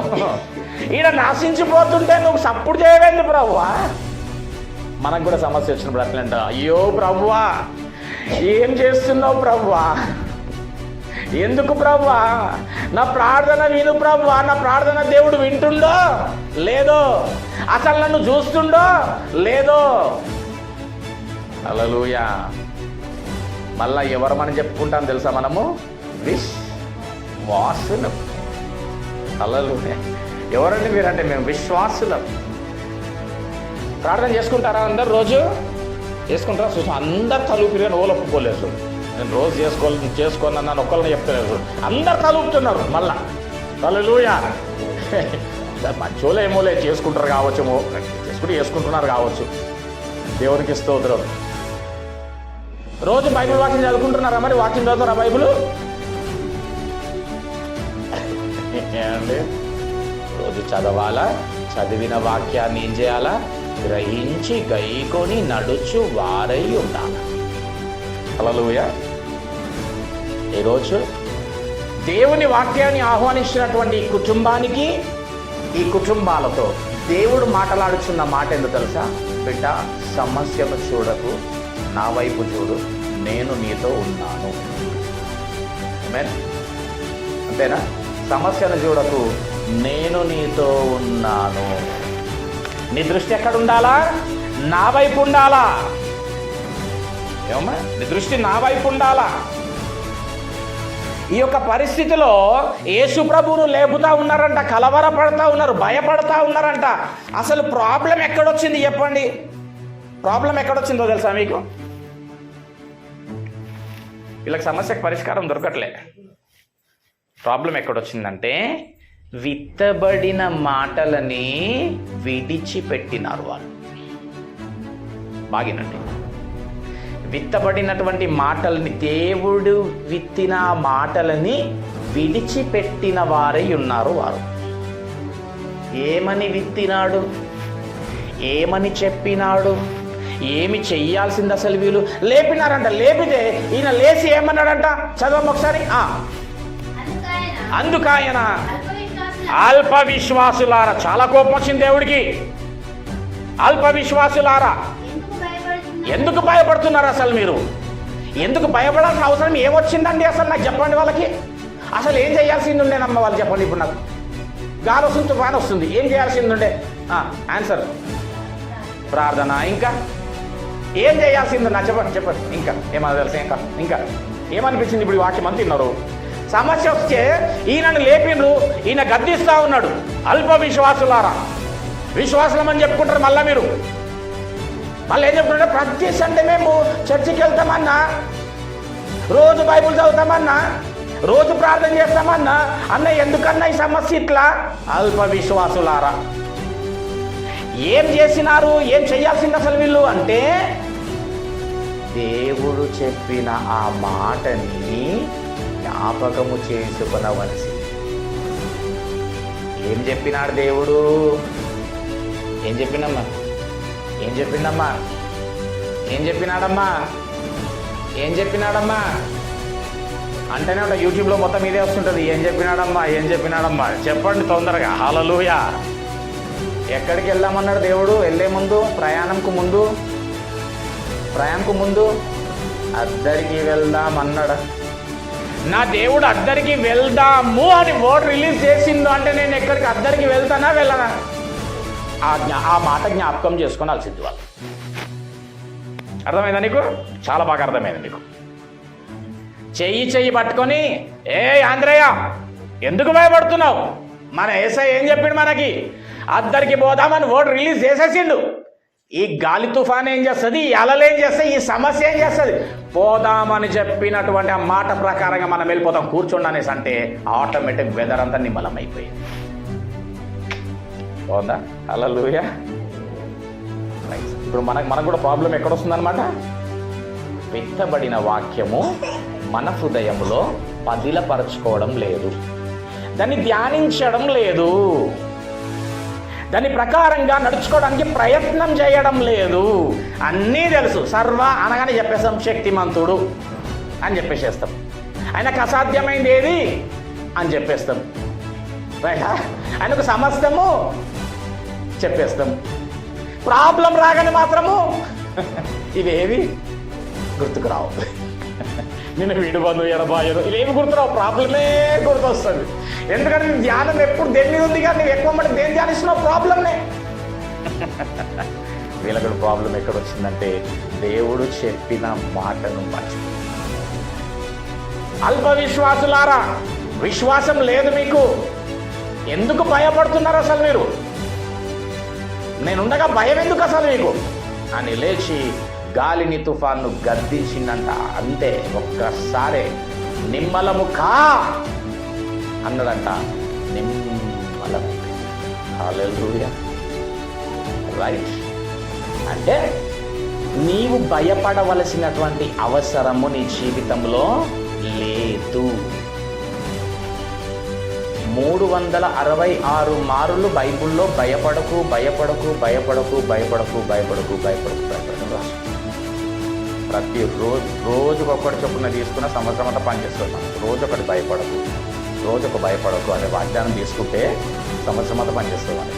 ఈయన నాశించిపోతుంటే నువ్వు సప్పుడు చేయవేంది ప్రభువా? మనకు కూడా సమస్య వచ్చినప్పుడు అట్లంట, అయ్యో ప్రభువా ఏం చేస్తున్నావు ప్రభువా? ఎందుకు ప్రభువా? నా ప్రార్థన విను ప్రభువా. నా ప్రార్థన దేవుడు వింటుండో లేదో, అసలు నన్ను చూస్తుండో లేదో. హల్లెలూయా. మళ్ళా ఎవరమని చెప్పుకుంటాం తెలుసా మనము? విశ్వాసులం. హల్లెలూయా. ఎవరండి మీరంటే మేము విశ్వాసులం. ప్రార్థన చేసుకుంటారా అందరు? రోజు చేసుకుంటారా? చూసి అందరు తలుపుగా ఓలొప్పుకోలేదు. నేను రోజు చేసుకోనన్నాను ఒక్కళ్ళని చెప్తలేదు, అందరు తలుపుతున్నారు మళ్ళా. హల్లెలూయా. మంచోళ్ళు ఏమోలే చేసుకుంటారు కావచ్చేమో, చేసుకుంటున్నారు కావచ్చు. దేవునికి స్తోత్రం. రోజు బైబిల్ వాక్యం చదువుకుంటున్నారా? మరి వాక్యం చదువుతారా బైబిల్? అండి, రోజు చదవాలా? చదివిన వాక్యాన్ని ఏం చేయాలా? గ్రహించి గైకొని నడుచు వారై ఉండాలి. హల్లెలూయా. ఈరోజు దేవుని వాక్యాన్ని ఆహ్వానించినటువంటి ఈ కుటుంబానికి, ఈ కుటుంబాలతో దేవుడు మాట్లాడుచున్న మాట ఎందుకు తెలుసా? బిడ్డ, సమస్యను చూడకు, నా వైపు చూడు, నేను నీతో ఉన్నాను. ఆమేన్. అంతేనా? సమస్యను చూడకు, నేను నీతో ఉన్నాను. నీ దృష్టి ఎక్కడ ఉండాలా? నా వైపు ఉండాలా. ఏమమ్మా? నీ దృష్టి నా వైపు ఉండాలా. ఈ యొక్క పరిస్థితిలో యేసు ప్రభువును లేపుతా ఉన్నారంట, కలవరపడతా ఉన్నారు, భయపడతా ఉన్నారంట. అసలు ప్రాబ్లం ఎక్కడొచ్చింది చెప్పండి? ప్రాబ్లం ఎక్కడొచ్చిందో తెలుసా మీకు? వీళ్ళకి సమస్యకు పరిష్కారం దొరకట్లే. ప్రాబ్లం ఎక్కడొచ్చిందంటే విత్తబడిన మాటలని విడిచిపెట్టినారు వాళ్ళు. బాగినండి. విత్తబడినటువంటి మాటలని, దేవుడు విత్తిన మాటలని విడిచిపెట్టిన వారై ఉన్నారు వారు. ఏమని విత్తినాడు? ఏమని చెప్పినాడు? ఏమి చెయ్యాల్సింది అసలు? వీళ్ళు లేపినారంట. లేపితే ఈయన లేచి ఏమన్నాడంట? చదవం ఒకసారి. అందుకాయన అల్ప విశ్వాసులారా. చాలా కోపం వచ్చింది దేవుడికి. అల్ప విశ్వాసులారా, ఎందుకు భయపడుతున్నారు అసలు? మీరు ఎందుకు భయపడాల్సిన అవసరం ఏమొచ్చిందండి అసలు? నాకు చెప్పండి. వాళ్ళకి అసలు ఏం చేయాల్సింది ఉండేనమ్మ? వాళ్ళు చెప్పండి. ఇప్పుడు నాకు గాలి వస్తుంది, తుఫాను వస్తుంది, ఏం చేయాల్సింది ఉండే? ఆన్సర్ ప్రార్థన. ఇంకా ఏం చేయాల్సింది? నా చెప్పండి చెప్పండి. ఇంకా ఏమన్నా తెలుసు? ఇంకా ఏమనిపించింది? ఇప్పుడు వాక్యం అంతా తిన్నారు. సమస్య వస్తే ఈయనను లేపిండ్రు, ఈయన గద్దిస్తా ఉన్నాడు. అల్ప విశ్వాసులారా, విశ్వాసులం అని చెప్పుకుంటారు మళ్ళీ మీరు. మళ్ళీ ఏం చెప్తుంటే ప్రతి సండే మేము చర్చికి వెళ్తామన్నా, రోజు బైబిల్ చదువుతామన్నా, రోజు ప్రార్థన చేస్తామన్నా. అన్న ఎందుకన్నా ఈ సమస్య ఇట్లా? అల్ప విశ్వాసులారా. ఏం చేసినారు? ఏం చేయాల్సింది అసలు వీళ్ళు అంటే, దేవుడు చెప్పిన ఆ మాటని జ్ఞాపకము చేసుకొనవలసి. ఏం చెప్పినాడు దేవుడు? ఏం చెప్పినమ్మా? ఏం చెప్పిండమ్మా? ఏం చెప్పినాడమ్మా? ఏం చెప్పినాడమ్మా అంటేనే ఉంటా. యూట్యూబ్లో మొత్తం ఇదే వస్తుంటుంది. ఏం చెప్పినాడమ్మా? ఏం చెప్పినాడమ్మా? చెప్పండి తొందరగా. హల్లెలూయా. ఎక్కడికి వెళ్దామన్నాడు దేవుడు? వెళ్ళే ముందు, ప్రయాణంకు ముందు అద్దరికి వెళ్దామన్నాడు. నా దేవుడు అద్దరికి వెళ్దాము అని వర్డ్ రిలీజ్ చేసిండు అంటే నేను ఎక్కడికి అద్దరికి వెళ్తానా వెళ్ళనా? ఆ మాట జ్ఞాపకం చేసుకోవాల్సింది వాళ్ళు. అర్థమైందా నీకు? చాలా బాగా అర్థమైంది నీకు. చెయ్యి పట్టుకొని, ఏ ఆంధ్రయ్య ఎందుకు భయపడుతున్నావు? మన యేసయ్య ఏం చెప్పిండు మనకి? అద్దరికి పోదామని ఓటు రిలీజ్ చేసేసిండు. ఈ గాలి తుఫాన్ ఏం చేస్తుంది, ఈ అలలు ఏం చేస్తాయి, ఈ సమస్య ఏం చేస్తుంది? పోదామని చెప్పినటువంటి ఆ మాట ప్రకారంగా మనం వెళ్ళిపోతాం. కూర్చోండి అనేసి అంటే ఆటోమేటిక్ వెదర్ అంతా నిమ్మలమైపోయింది. పోదా హల్లెలూయా. ఇప్పుడు మనకు కూడా ప్రాబ్లం ఎక్కడొస్తుందన్నమాట? విత్తబడిన వాక్యము మన హృదయంలో పదిలపరచుకోవడం లేదు, దాన్ని ధ్యానించడం లేదు, దాని ప్రకారంగా నడుచుకోవడానికి ప్రయత్నం చేయడం లేదు. అన్నీ తెలుసు, సర్వ అనగానే చెప్పేస్తాం శక్తిమంతుడు అని చెప్పేసేస్తాం, ఆయనకు అసాధ్యమైంది ఏది అని చెప్పేస్తాం, ఆయనకు సమస్తము చెప్పేస్తాం. ప్రాబ్లం రాగానే మాత్రము ఇవేవి గుర్తుకు రావు. నేను విడువను ఎడబాయను ఇవేమి గుర్తురావు, ప్రాబ్లమే గుర్తొస్తుంది. ఎందుకంటే ధ్యానం ఎప్పుడు దేని మీద ఉంది, కానీ నువ్వు ఎక్కువ మటుకు దేని ధ్యానిస్తున్నావు? ప్రాబ్లంనే. వీళ్ళకి ప్రాబ్లం ఎక్కడ వచ్చిందంటే దేవుడు చెప్పిన మాటను మర్చిపోయి. అల్ప విశ్వాసులారా, విశ్వాసం లేదు మీకు, ఎందుకు భయపడుతున్నారు అసలు మీరు? నేనుండగా భయం ఎందుకు అసలు మీకు అని లేచి గాలిని తుఫాన్ను గద్దించిందంట. అంతే, ఒక్కసారి నిమ్మలము కా అన్నదంట, నిమ్మలమైంది. హల్లెలూయా. రైట్. అంటే నీవు భయపడవలసినటువంటి అవసరము నీ జీవితంలో లేదు. 366 మార్లు బైబిల్లో భయపడకు భయపడకు భయపడకు భయపడకు భయపడకు భయపడకు భయపడకు రాసు. ప్రతి రోజుకొకటి చొప్పున తీసుకున్న సంవత్సరం అంతా పనిచేస్తున్నాం. రోజొకటి భయపడకు, రోజొక భయపడకు అనే వాగ్దానం తీసుకుంటే సంవత్సరం అంతా పనిచేస్తామని.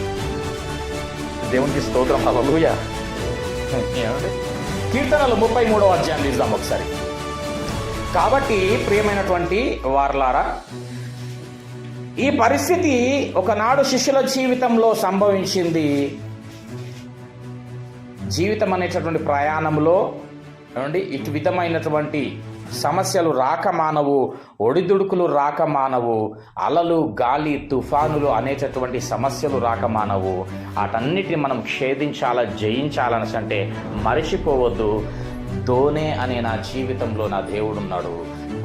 దేవునికి స్తోత్రం. హల్లెలూయా. ఏమంటే కీర్తనలు 33వ అధ్యాయం తీద్దాం ఒకసారి. కాబట్టి ప్రియమైనటువంటి వారలారా, ఈ పరిస్థితి ఒకనాడు శిష్యుల జీవితంలో సంభవించింది. జీవితం అనేటటువంటి ప్రయాణంలో ఇటు విధమైనటువంటి సమస్యలు రాక మానవు, ఒడిదుడుకులు రాక మానవు, అలలు గాలి తుఫానులు అనేటటువంటి సమస్యలు రాక మానవు. వాటన్నిటిని మనం జయించాలని అంటే మరిచిపోవద్దు, దోణె అనే నా జీవితంలో నా దేవుడు ఉన్నాడు.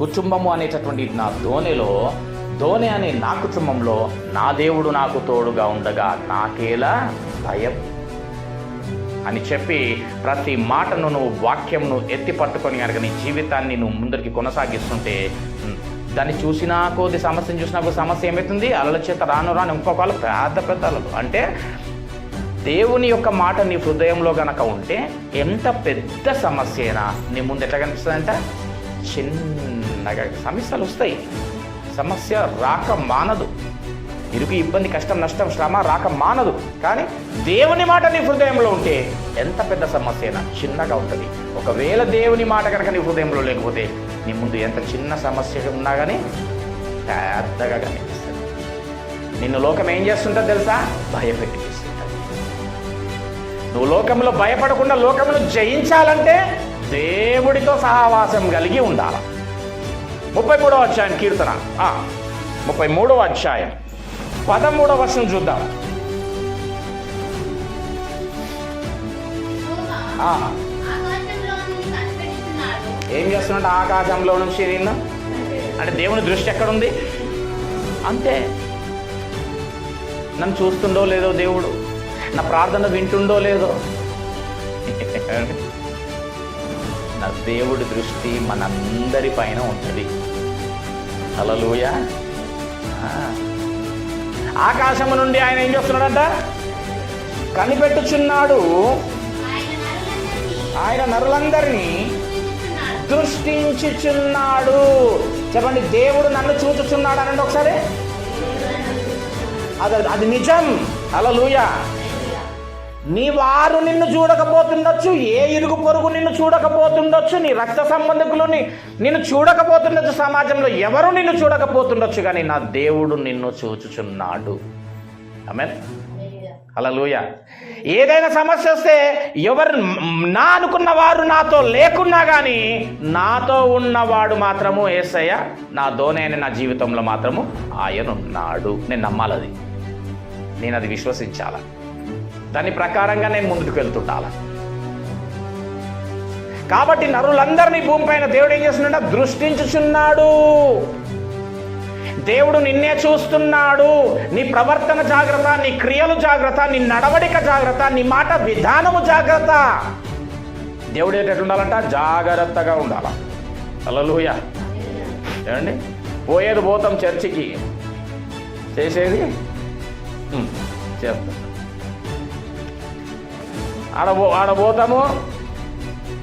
కుటుంబము అనేటటువంటి నా దోణె అనే నా కుటుంబంలో నా దేవుడు నాకు తోడుగా ఉండగా నాకేలా భయం అని చెప్పి ప్రతి మాటను నువ్వు వాక్యంను ఎత్తి పట్టుకొని కనుక నీ జీవితాన్ని నువ్వు ముందరికి కొనసాగిస్తుంటే, దాన్ని చూసినా కొద్ది సమస్యను చూసినా కొద్ది సమస్య ఏమవుతుంది? అలల చేత రాను ఇంకొక వాళ్ళు పెద్ద అలలు. అంటే దేవుని యొక్క మాట నీ హృదయంలో గనక ఉంటే ఎంత పెద్ద సమస్య అయినా నీ ముందు ఎట్లా కనిపిస్తుందంట? చిన్నగా సమస్యలు వస్తాయి. సమస్య రాక మానదు, ఇరుకు ఇబ్బంది కష్టం నష్టం శ్రమ రాక మానదు. కానీ దేవుని మాట నీ హృదయంలో ఉంటే ఎంత పెద్ద సమస్య అయినా చిన్నగా ఉంటుంది. ఒకవేళ దేవుని మాట కనుక నీ హృదయంలో లేకపోతే నీ ముందు ఎంత చిన్న సమస్య ఉన్నా కానీ పెద్దగా కనిపిస్తుంది. నిన్ను లోకం ఏం చేస్తుంటుంది తెలుసా? భయపెట్టిస్తుంది. నువ్వు లోకంలో భయపడకుండా లోకంలో జయించాలంటే దేవుడితో సహవాసం కలిగి ఉండాలి. 33వ అధ్యాయం కీర్తన 33వ అధ్యాయం 13వ వచనం చూద్దాం. ఏం చేస్తున్నట్టు ఆకాశంలో నుంచి నిన్ను అంటే దేవుని దృష్టి ఎక్కడుంది? అంతే, నన్ను చూస్తుండో లేదో దేవుడు, నా ప్రార్థన వింటుండో లేదో. నా దేవుడి దృష్టి మనందరి పైన ఉంటుంది. హల్లెలూయా. ఆకాశము నుండి ఆయన ఏం చేస్తున్నాడంట? కనిపెట్టుచున్నాడు. ఆయన నరులందరినీ దృష్టించుచున్నాడు. చెప్పండి, దేవుడు నన్ను చూచుచున్నాడు అనండి ఒకసారి. అది నిజం. హల్లెలూయా. నీ వారు నిన్ను చూడకపోతుండొచ్చు, ఏ ఇరుగు పొరుగు నిన్ను చూడకపోతుండొచ్చు, నీ రక్త సంబంధికులు నిన్ను చూడకపోతుండొచ్చు, సమాజంలో ఎవరు నిన్ను చూడకపోతుండొచ్చు, కానీ నా దేవుడు నిన్ను చూచుచున్నాడు. ఆమేన్. హల్లెలూయా. ఏదైనా సమస్య వస్తే ఎవరు నా అనుకున్న వారు నాతో లేకున్నా కానీ నాతో ఉన్నవాడు మాత్రము యేసయ్య నా దోనైన నా జీవితంలో మాత్రము ఆయన ఉన్నాడు. నేను నమ్మాలది, నేను అది విశ్వసించాల, దాని ప్రకారంగా నేను ముందుకు వెళ్తుండాల. కాబట్టి నరులందరినీ భూమిపైన దేవుడు ఏం చేస్తున్నాడు? దృష్టించుచున్నాడు. దేవుడు నిన్నే చూస్తున్నాడు. నీ ప్రవర్తన జాగ్రత్త, నీ క్రియలు జాగ్రత్త, నీ నడవడిక జాగ్రత్త, నీ మాట విధానము జాగ్రత్త. దేవుడు ఎట్లా ఉండాలంట? జాగ్రత్తగా ఉండాల. హల్లెలూయా. ఏమండి, పోయేది పోతాం చర్చికి, చేసేది చేస్తాం. ఆడపోతాము,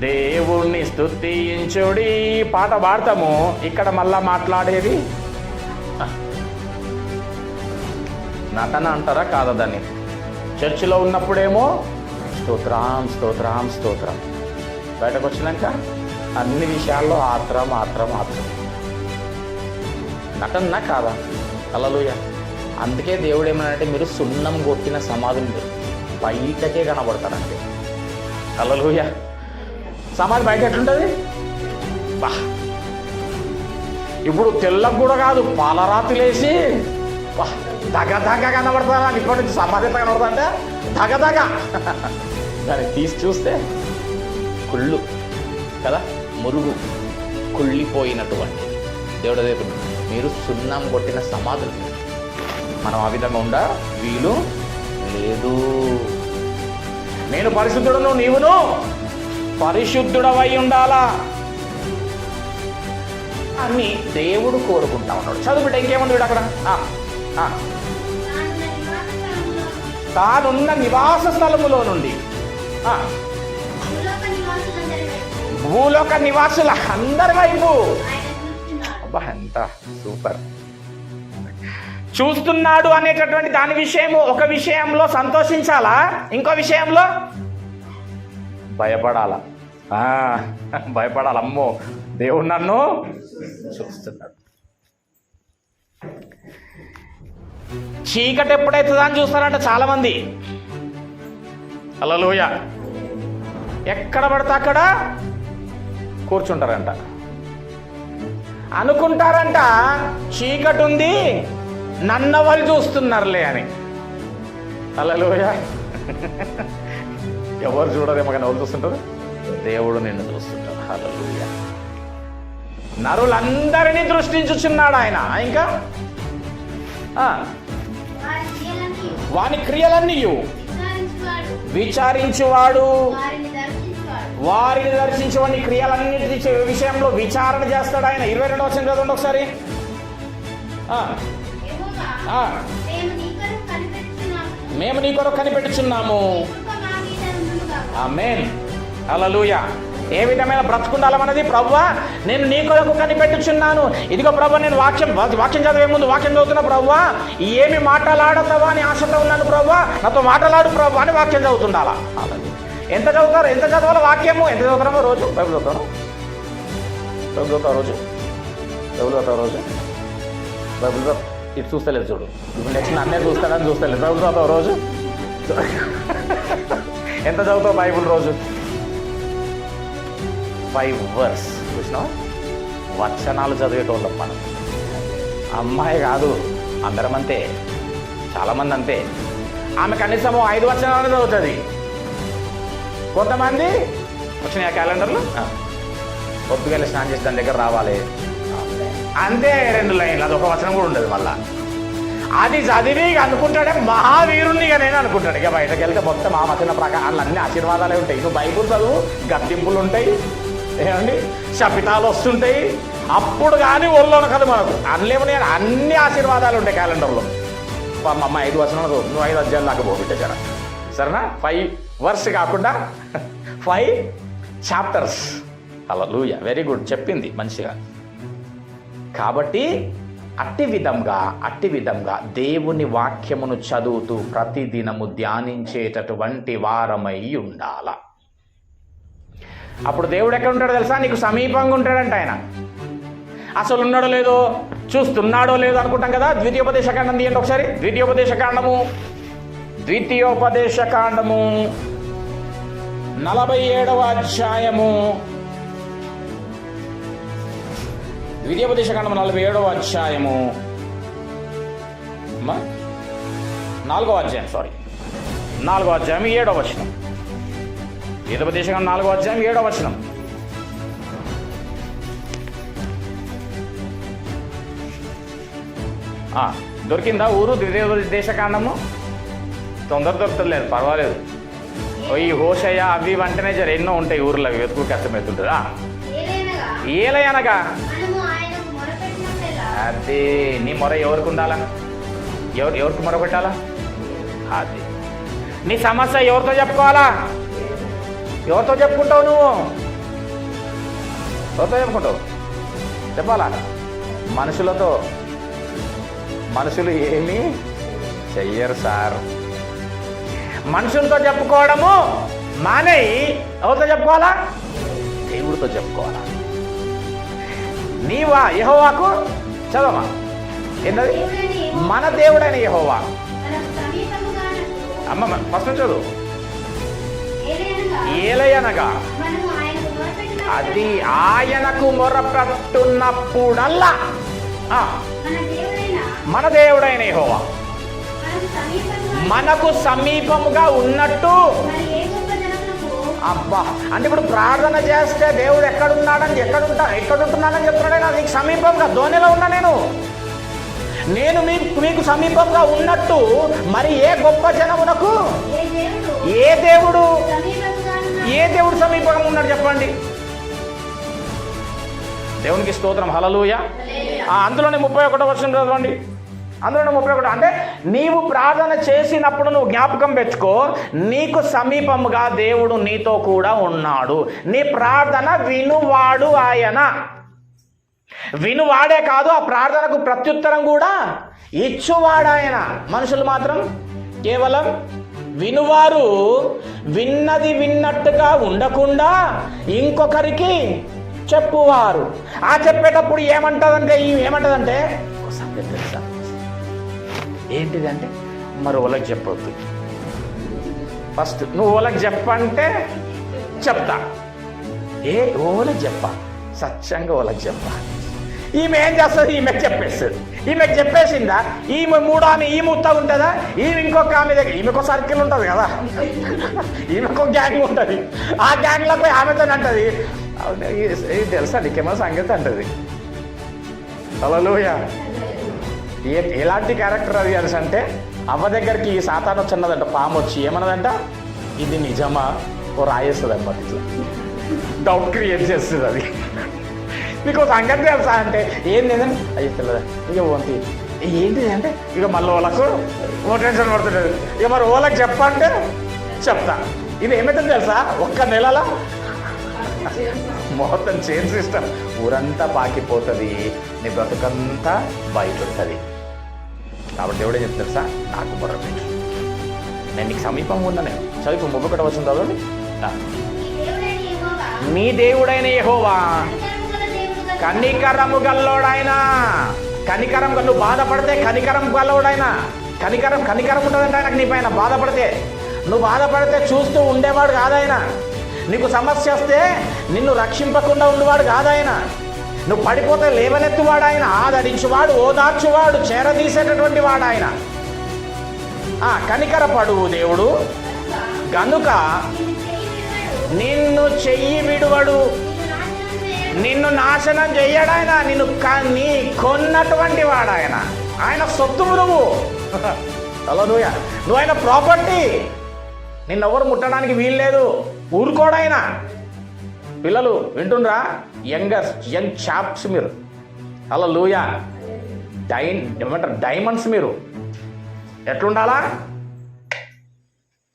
దేవుణ్ణి స్తుతించుడి పాట పాడతాము, ఇక్కడ మళ్ళా మాట్లాడేది నటన అంటారా కాదా? దాన్ని చర్చిలో ఉన్నప్పుడేమో స్తోత్రం స్తోత్రం స్తోత్రం, బయటకు వచ్చినాక అన్ని విషయాల్లో ఆత్రం ఆత్రం ఆత్రం. నటన కాదా? హల్లెలూయా. అందుకే దేవుడు ఏమన్నాడంటే, మీరు సున్నం కొట్టిన సమాధులు మీరు బయటకే కనబడతారంటే. హల్లెలూయా. సమాధి బయట ఎట్లుంటుంది? బా, ఇప్పుడు తెల్లకు కూడా కాదు, పాలరాతిలేసి వా దగదగ కనబడతారా? ఇప్పటి నుంచి సమాధి ఎంత కనబడతా అంటే దగదగ. దాన్ని తీసి చూస్తే కుళ్ళు కదా, మురుగు కుళ్ళిపోయినటువంటి. దేవుడు అదే, మీరు సున్నం కొట్టిన సమాధులు. మనం ఆ విధంగా ఉండ వీలు లేదు. నేను పరిశుద్ధుడను, నీవును పరిశుద్ధుడవై ఉండాలా అని దేవుడు కోరుకుంటా ఉన్నాడు. చదువుకుంటే ఇంకేముంది అక్కడ? తానున్న నివాస స్థలములో నుండి భూలోక నివాసుల అందరి వైపు. అబ్బా, ఎంత సూపర్. చూస్తున్నాడు అనేటటువంటి దాని విషయము, ఒక విషయంలో సంతోషించాలా, ఇంకో విషయంలో భయపడాలా. భయపడాలి. అమ్మో, దేవుడు నన్ను చూస్తున్నాడు. చీకటి ఎప్పుడైతుందా అని చూస్తారంట చాలామంది. హల్లెలూయా. ఎక్కడ పడితే అక్కడ కూర్చుంటారంట, అనుకుంటారంట చీకటి ఉంది, నన్ను వాళ్ళు చూస్తున్నారులే అని. హల్లెలూయా. ఎవరు చూడరేమో కానీ ఎవరు చూస్తుంటారు? దేవుడు నిన్ను చూస్తుంటాడు. హల్లెలూయా. నరులందరినీ దృష్టించుచున్నాడు ఆయన. ఇంకా వాని క్రియలన్నీ విచారించువాడు, వారిని దర్శించువాడి క్రియలన్నిటి విషయంలో విచారణ చేస్తాడు ఆయన. 22వ వచనం చదవండి ఒకసారి. మేము నీ కొరకు కనిపెట్టుచున్నాము. ఆమేన్. హల్లెలూయా. ఏ విధమైన బ్రతుకుండాలన్నది, ప్రభువా నేను నీ కొరకు కనిపెట్టుచున్నాను. ఇదిగో ప్రభువా, నేను వాక్యం చదివే ముందు వాక్యం చదువుతున్నా, ప్రభువా ఏమి మాటలాడతావా అని ఆశతో ఉన్నాను, ప్రభువా నాతో మాటలాడు ప్రభువా అని వాక్యం చదువుతుండాలా. ఎంత చదువుతారు? ఎంత చదవాలో వాక్యము? ఎంత చదువుతామో రోజు? బైబిల్ చదువుతాను. బైబిల్ చదువుతావు రోజు? బైబిల్ చదువుతావు రోజు? బైబిల్ ఇది చూస్తలేదు చూడు, ఇప్పుడు నెక్స్ట్ అన్నీ చూస్తాడని చూస్తలేదు. బైబిల్ చదువుతావు రోజు? ఎంత చదువుతావు బైబిల్ రోజు? 5 వర్స్. చూసినావు, వచనాలు చదివేటోళ్ళం మనం. అమ్మాయి కాదు, అందరం అంతే, చాలామంది అంతే. ఆమె కనీసం 5 వచనాలు చదువుతుంది. కొంతమంది వచ్చినాయి ఆ క్యాలెండర్లు, పొద్దుకెళ్ళి స్నానం చేసి దాని దగ్గర రావాలి అంతే, 2 లైన్లు, అదొక వచనం కూడా ఉండదు. మళ్ళా అది చదివి అనుకుంటాడే మహావీరుణ్ణిగా నేను అనుకుంటాడు. ఇక బయటకు వెళ్తే మొత్తం ఆ వచన ప్రకారాలు అన్ని ఆశీర్వాదాలే ఉంటాయి. నువ్వు బైబుల్ చదువు, గద్దింపులు ఉంటాయి, ఏమండి శపితాలు వస్తుంటాయి. అప్పుడు కానీ ఒళ్ళోన కదా మనకు అనలేమని అన్ని ఆశీర్వాదాలు ఉంటాయి క్యాలెండర్లో. అమ్మ 5 వచనాలు చదువు, నువ్వు 5 అధ్యాయులు దాకా పోబిట్టారా, సరేనా? 5 వర్స్ కాకుండా 5 చాప్టర్స్. హల్లెలూయా. వెరీ గుడ్, చెప్పింది మంచిగా. కాబట్టి అట్టి విధంగా దేవుని వాక్యమును చదువుతూ ప్రతిదినము ధ్యానించేటటువంటి వారమై ఉండాల. అప్పుడు దేవుడు ఎక్కడ ఉంటాడో తెలుసా? నీకు సమీపంగా ఉంటాడంట ఆయన. అసలు ఉన్నాడో లేదో, చూస్తున్నాడో లేదో అనుకుంటాం కదా. ద్వితీయోపదేశకాండం తీయండి ఒకసారి. ద్వితీయోపదేశకాండము ద్వితీయోపదేశ కాండము 47వ అధ్యాయము, ద్వితీయోపదేశ కాండము 47వ అధ్యాయము 4వ అధ్యాయం 4వ అధ్యాయం 7వ వచనం. ద్వితీయోపదేశ కాండం 4వ అధ్యాయం 7వ వచనం. దొరికిందా ఊరు? ద్వితీయోపదేశ కాండము తొందర దొరకలేదు, పర్వాలేదు. ఈ హోషయ్య అవి వంటనే జర ఎన్నో ఉంటాయి ఊర్లో, అవి వెతుకు కష్టమవుతుంటుందా. ఏలయనగా అది నీ మొర ఎవరికి ఉండాలా? ఎవరికి మొర పెట్టాలా? అది నీ సమస్య ఎవరితో చెప్పుకోవాలా? ఎవరితో చెప్పుకుంటావు? నువ్వు ఎవరితో చెప్పుకుంటావు? చెప్పాలా? మనుషులతో. మనుషులు ఏమీ చెయ్యరు సార్. మనుషులతో చెప్పుకోవడము మానేయి ఎవరితో చెప్పుకోవాలా? దేవుడితో చెప్పుకోవాలా. నీవా యెహోవాకు చదవమా ఏంటది? మన దేవుడైన యెహోవా. అమ్మ ఫస్ట్ చదువు. ఏలయనగా అది ఆయనకు మొరపెట్టున్నప్పుడల్లా మన దేవుడైన యెహోవా మనకు సమీపముగా ఉన్నట్టు. అబ్బా, అంటే ఇప్పుడు ప్రార్థన చేస్తే దేవుడు ఎక్కడున్నాడని ఎక్కడుంటున్నాడని చెప్తున్నాడు. నీకు సమీపంగా ధోనిలో ఉన్నా నేను మీకు సమీపంగా ఉన్నట్టు మరి ఏ గొప్ప జనమునకు ఏ దేవుడు సమీపంగా ఉన్నాడు చెప్పండి? దేవునికి స్తోత్రం, హల్లెలూయా. అందులోనే 31వ వచనం చదవండి. అందులోనే 31. అంటే నీవు ప్రార్థన చేసినప్పుడు నువ్వు జ్ఞాపకం పెట్టుకో, నీకు సమీపముగా దేవుడు నీతో కూడా ఉన్నాడు. నీ ప్రార్థన వినువాడు ఆయన. వినువాడే కాదు, ఆ ప్రార్థనకు ప్రత్యుత్తరం కూడా ఇచ్చువాడు ఆయన. మనుషులు మాత్రం కేవలం వినువారు, విన్నది విన్నట్టుగా ఉండకుండా ఇంకొకరికి చెప్పువారు. ఆ చెప్పేటప్పుడు ఏమంటదంటే సంగతి తెలుసా? ఏంటిదంటే మరి వాళ్ళకి చెప్పొద్దు. ఫస్ట్ నువ్వు వాళ్ళకి చెప్పంటే చెప్తా. వాళ్ళకి చెప్పా, సత్యంగా వాళ్ళకి చెప్పా. ఈమె ఏం చేస్తుంది? ఈమెకు చెప్పేస్తుంది. ఈమెకు చెప్పేసిందా? ఈమె మూడో ఆమె ఈమె ఉత్తా ఉంటుందా? ఈమె ఇంకొక ఆమె దగ్గర ఈమెకు సర్కిల్ ఉంటుంది కదా, ఈమెకు గ్యాంగ్ ఉంటుంది. ఆ గ్యాంగ్లో పోయి ఆమెతో అంటది, ఇది తెలుసా నీకేమో సంగతి అంటది. హల్లెలూయా. ఎలాంటి క్యారెక్టర్ అది తెలుసు అంటే, అవ్వ దగ్గరికి ఈ సాతాను వచ్చిన్నదంట, పాము వచ్చి ఏమన్నదంట, ఇది నిజమా ఓ రాయేస్తుంది అన్నమాట. ఇట్లా డౌట్ క్రియేట్ చేస్తుంది అది. మీకు సంగతి తెలుసా అంటే ఏంటి లేదండి అయ్యి తెలియదా ఇక ఓంతి ఏంటిది అంటే ఇక మళ్ళీ వాళ్ళకు ఓ టెన్షన్ పడుతుంటుంది. ఇక మరి వాళ్ళకి చెప్పంటే చెప్తా. ఇది ఏమైతుంది తెలుసా? ఒక్క నెలలో మొత్తం చైన్ సిస్టమ్ ఊరంతా పాకిపోతుంది, నీ బ్రతుకంతా బయట ఉంటుంది. కాబట్టి ఎవడే చెప్తా తెలుసా? నాకు మొరపెట్టు, నేను నీకు సమీపంగా ఉన్నా. నేను చదువు 31 వచనం చదవండి. మీ దేవుడైన యెహోవా కనికరము గల్లోడాయన. కనికరం, నువ్వు బాధపడితే కనికరం గల్లోడాయన. కనికరం ఉంటుందంటే ఆయనకు నీ పైన. నువ్వు బాధపడితే చూస్తూ ఉండేవాడు కాదాయన. నీకు సమస్య వస్తే నిన్ను రక్షింపకుండా ఉండేవాడు కాదాయన. నువ్వు పడిపోతే లేవనెత్తువాడు ఆయన, ఆదరించువాడు, ఓదార్చువాడు, చేరదీసేటటువంటి వాడు ఆయన. కనికరపడు దేవుడు గనుక నిన్ను చెయ్యి విడువడు, నిన్ను నాశనం చెయ్యడాయన. నిన్ను కొన్నటువంటి వాడు ఆయన. ఆయన సొత్తు నువ్వు. హల్లెలూయా. నువ్వు ఆయన ప్రాపర్టీ. నిన్నెవరు ముట్టడానికి వీల్లేదు. ఊరుకోడాయన. పిల్లలు వింటుండ్రా? యంగ్ చాప్స్ మీరు, హల్లెలూయా. ఏమంటారు డైమండ్స్ మీరు. ఎట్లుండాలా?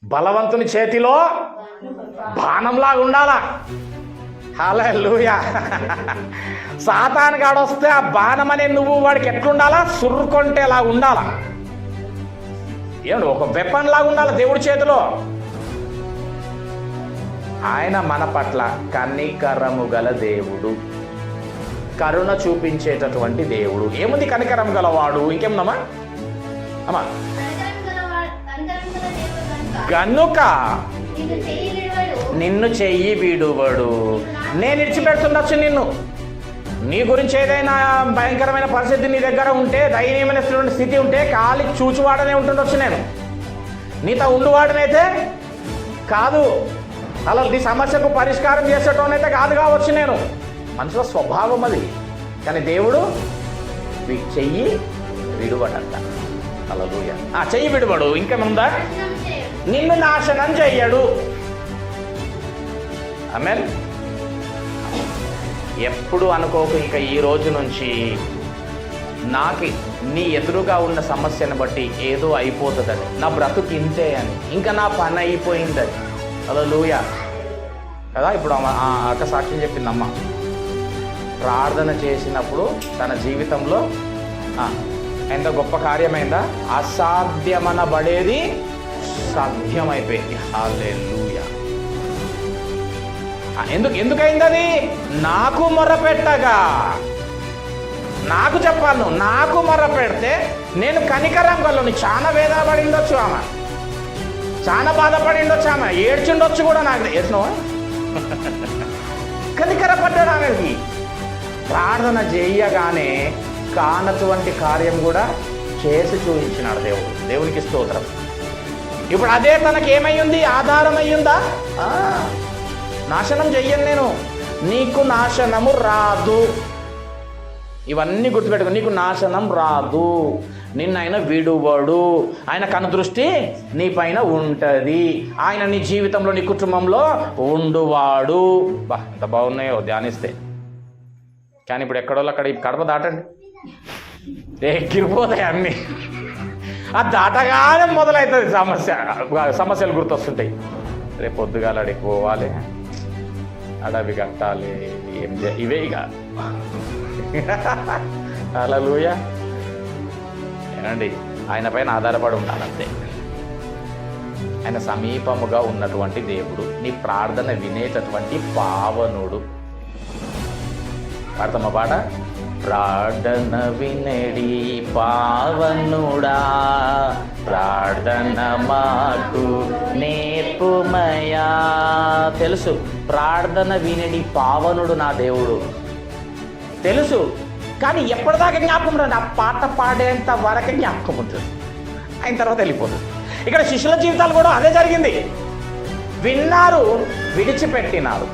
బలవంతుని చేతిలో బాణంలాగా ఉండాలా. హల్లెలూయా. సాతాను గాడు వస్తే ఆ బాణం అనే నువ్వు వాడికి ఎట్లుండాలా? సుర్రుకొంటేలా ఉండాలా. ఏమండి ఒక వెపన్ లాగా ఉండాలి దేవుడి చేతిలో. ఆయన మన పట్ల కనికరము గల దేవుడు, కరుణ చూపించేటటువంటి దేవుడు. ఏముంది కనికరం గలవాడు? ఇంకేముందమ్మా అమ్మా? గనుక నిన్ను చెయ్యి విడువడు. నేను విడిచిపెడుతుండొచ్చు నిన్ను. నీ గురించి ఏదైనా భయంకరమైన పరిస్థితి నీ దగ్గర ఉంటే, దయనీయమైన స్థితి ఉంటే కాలి చూచువాడనే ఉంటుండొచ్చు. నేను నీతో ఉండువాడనైతే కాదు. అలా నీ సమస్యకు పరిష్కారం చేసేటోనైతే కాదు కావచ్చు. నేను మనుషుల స్వభావం అది. కానీ దేవుడు చెయ్యి విడువడంట. హల్లెలూయా. చెయ్యి విడువడు. ఇంకేముందా? నిన్ను నాశనం చెయ్యడు. ఆమేన్. ఎప్పుడు అనుకోకు ఇక ఈ రోజు నుంచి నాకు నీ ఎదురుగా ఉన్న సమస్యను బట్టి ఏదో అయిపోతుందని, నా బ్రతుకు ఇంతే అని, ఇంకా నా పని అయిపోయిందని. హల్లెలూయా కదా. ఇప్పుడు అక్క సాక్ష్యం చెప్పిందమ్మ, ప్రార్థన చేసినప్పుడు తన జీవితంలో ఎంత గొప్ప కార్యమైందా? అసాధ్యమనబడేది సాధ్యమైపోయింది. హల్లెలూయా. ఎందుకైంది అది? నాకు మొర్రపెట్టగా. నాకు చెప్పాను, నాకు మొర్రపెడితే నేను కనికరం కలను. చాలా వేదన పడిండొచ్చు ఆమె, చాలా బాధపడిండొచ్చు ఆమె, ఏడ్చిండొచ్చు కూడా. నాకు వేసినావా? కనికరపడ్డాడు ఆమెకి. ప్రార్థన చేయగానే కానటువంటి కార్యం కూడా చేసి చూపించినాడు దేవుడు. దేవునికి స్తోత్రం. ఇప్పుడు అదే తనకి ఏమయ్యింది? ఆధారం అయ్యిందా? నాశనం చెయ్యను నేను, నీకు నాశనము రాదు. ఇవన్నీ గుర్తుపెట్టుకో. నీకు నాశనం రాదు. నిన్న ఆయన విడువడు. ఆయన కనుదృష్టి నీ పైన ఉంటుంది. ఆయన నీ జీవితంలో, నీ కుటుంబంలో ఉండువాడు. ఎంత బాగున్నాయో ధ్యానిస్తే. కానీ ఇప్పుడు ఎక్కడోళ్ళు అక్కడ కడప దాటండి, ఎక్కిరిపోతాయి అన్నీ. దాటగానే మొదలవుతుంది సమస్యలు గుర్తొస్తుంటాయి. రేపు పొద్దుగాల అడిగి పోవాలి, అడవి కట్టాలి, ఇవే ఇక. హల్లెలూయా. ఏనండి, ఆయన పైన ఆధారపడి ఉండాలంతే. ఆయన సమీపముగా ఉన్నటువంటి దేవుడు, నీ ప్రార్థన వినేటటువంటి పావనుడు. పాడతామా పాట? ప్రార్థన వినడి పావనుడా, ప్రార్థన మాకు నేర్పుమయా. తెలుసు, ప్రార్థన వినడి పావనుడు నా దేవుడు తెలుసు. కానీ ఎప్పటిదాకా జ్ఞాపకం రాదు. ఆ పాట పాడేంత వరకే జ్ఞాపకం ఉంటుంది, అయిన తర్వాత వెళ్ళిపోతుంది. ఇక్కడ శిష్యుల జీవితాలు కూడా అదే జరిగింది. విన్నారు, విడిచిపెట్టినారు.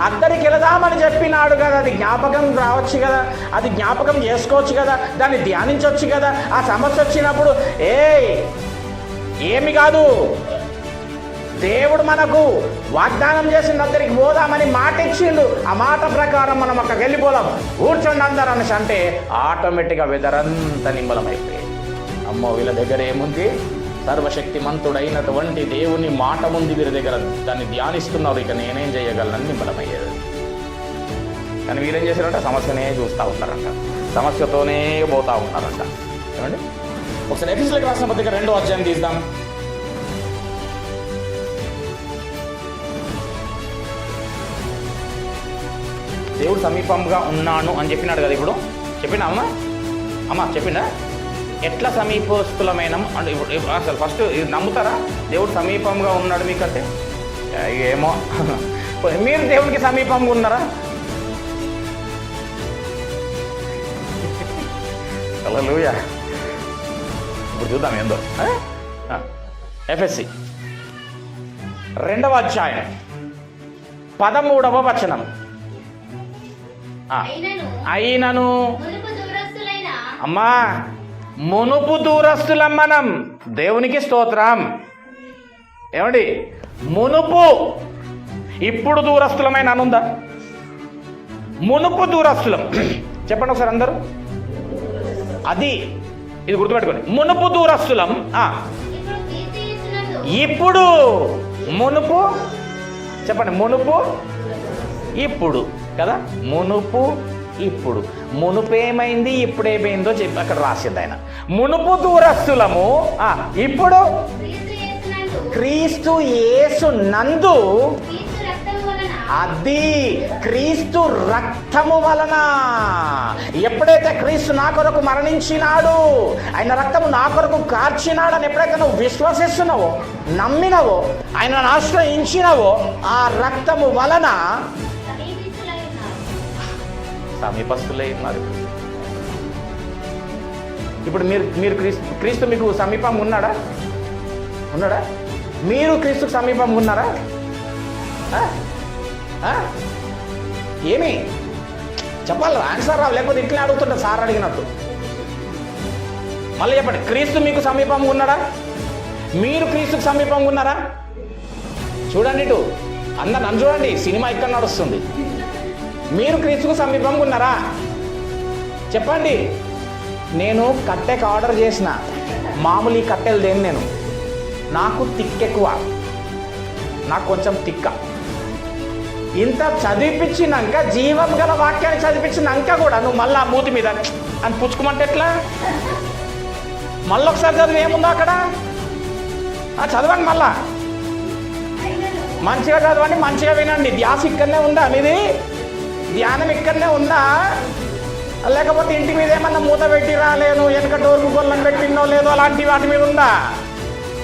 అందరికి వెళదామని చెప్పినాడు కదా, అది జ్ఞాపకం రావచ్చు కదా, అది జ్ఞాపకం చేసుకోవచ్చు కదా, దాన్ని ధ్యానించవచ్చు కదా. ఆ సమస్య వచ్చినప్పుడు ఏమి కాదు, దేవుడు మనకు వాగ్దానం చేసిన దగ్గరికి పోదామని మాట ఇచ్చిండు. ఆ మాట ప్రకారం మనం అక్కడికి వెళ్ళిపోదాం, కూర్చోండి అందరూ అనేసి అంటే ఆటోమేటిక్గా వెదరంతా నిమ్మలమైపోయాయి. అమ్మో, వీళ్ళ దగ్గర ఏముంది? సర్వశక్తిమంతుడైనటువంటి దేవుని మాట ఉంది వీరి దగ్గర, దాన్ని ధ్యానిస్తున్నారు. ఇక నేనేం చేయగలనని నిమ్మలమయ్యేది. కానీ వీరేం చేశారంట? సమస్యనే చూస్తూ ఉంటారంట, సమస్యతోనే పోతూ ఉన్నారంట. ఏమండి, ఒకసారి ఎఫెసీయులకు రాసిన పత్రిక 2వ అధ్యాయం తీద్దాం. దేవుడు సమీపంగా ఉన్నాను అని చెప్పినాడు కదా. ఇప్పుడు చెప్పినా అమ్మా చెప్పినా? ఎట్లా సమీపస్తులమైన అంటే ఇప్పుడు అసలు ఫస్ట్ ఇది నమ్ముతారా? దేవుడు సమీపంగా ఉన్నాడు మీకంటే? ఏమో, మీరు దేవుడికి సమీపంగా ఉన్నారా? హల్లెలూయా. ఇప్పుడు చూద్దాం ఏందో. ఎఫెసీ 2వ అధ్యాయం 13వ వచనం. అయినను అమ్మా, మునుపు దూరస్తులం మనం. దేవునికి స్తోత్రం. ఏమండి, మునుపు, ఇప్పుడు దూరస్తులమైన అనుందా? మునుపు దూరస్తులం. చెప్పండి ఒకసారి అందరూ. అది ఇది గుర్తుపెట్టుకోండి. మునుపు దూరస్తులం. ఇప్పుడు మునుపు చెప్పండి. మునుపు ఇప్పుడు కదా. మునుపు ఇప్పుడు. మునుపు ఏమైంది, ఇప్పుడు ఏమైందో చెప్పి అక్కడ రాసింది ఆయన. మునుపు దూరస్తులము, ఇప్పుడు క్రీస్తు యేసు నందు అది క్రీస్తు రక్తము వలన. ఎప్పుడైతే క్రీస్తు నా కొరకు మరణించినాడు, ఆయన రక్తము నా కొరకు కార్చినాడు అని ఎప్పుడైతే నువ్వు విశ్వసిస్తున్నావో, నమ్మినవో, ఆయనను ఆశ్రయించినవో, ఆ రక్తము వలన సమీపస్తులై ఉన్నారు. ఇప్పుడు మీరు క్రీస్తు మీకు సమీపంగా ఉన్నాడా? మీరు క్రీస్తుకు సమీపంగా ఉన్నారా? ఏమి చెప్పాలి, ఆన్సర్ రావు, లేకపోతే ఇట్లే అడుగుతుంటా సార్ అడిగినట్టు. మళ్ళీ చెప్పండి, క్రీస్తు మీకు సమీపంగా ఉన్నాడా? మీరు క్రీస్తుకు సమీపంగా ఉన్నారా? చూడండి, ఇటు అందరు నన్ను చూడండి, సినిమా ఇక్కడ నడుస్తుంది. మీరు క్రీస్తుకు సమీపంగా ఉన్నారా? చెప్పండి. నేను కట్టెకి ఆర్డర్ చేసిన మామూలు ఈ కట్టెలు దేని, నేను నాకు తిక్కెక్కువ, నాకు కొంచెం తిక్క. ఇంత చదివిపించినాక, జీవం గల వాక్యాన్ని చదివించినాక కూడా నువ్వు మళ్ళీ ఆ మూతి మీద అని పుచ్చుకోమంటే ఎట్లా? మళ్ళీ ఒకసారి చదివి ఏముందో అక్కడ చదవండి, మళ్ళా మంచిగా చదవండి, మంచిగా వినండి. ధ్యాస ఇక్కడనే ఉందా మీది? ధ్యానం ఇక్కడనే ఉందా? లేకపోతే ఇంటి మీద ఏమన్నా మూత పెట్టి రాలేను, వెనక డోర్కు గొల్లం పెట్టినో లేదో అలాంటి వాటి మీద ఉందా?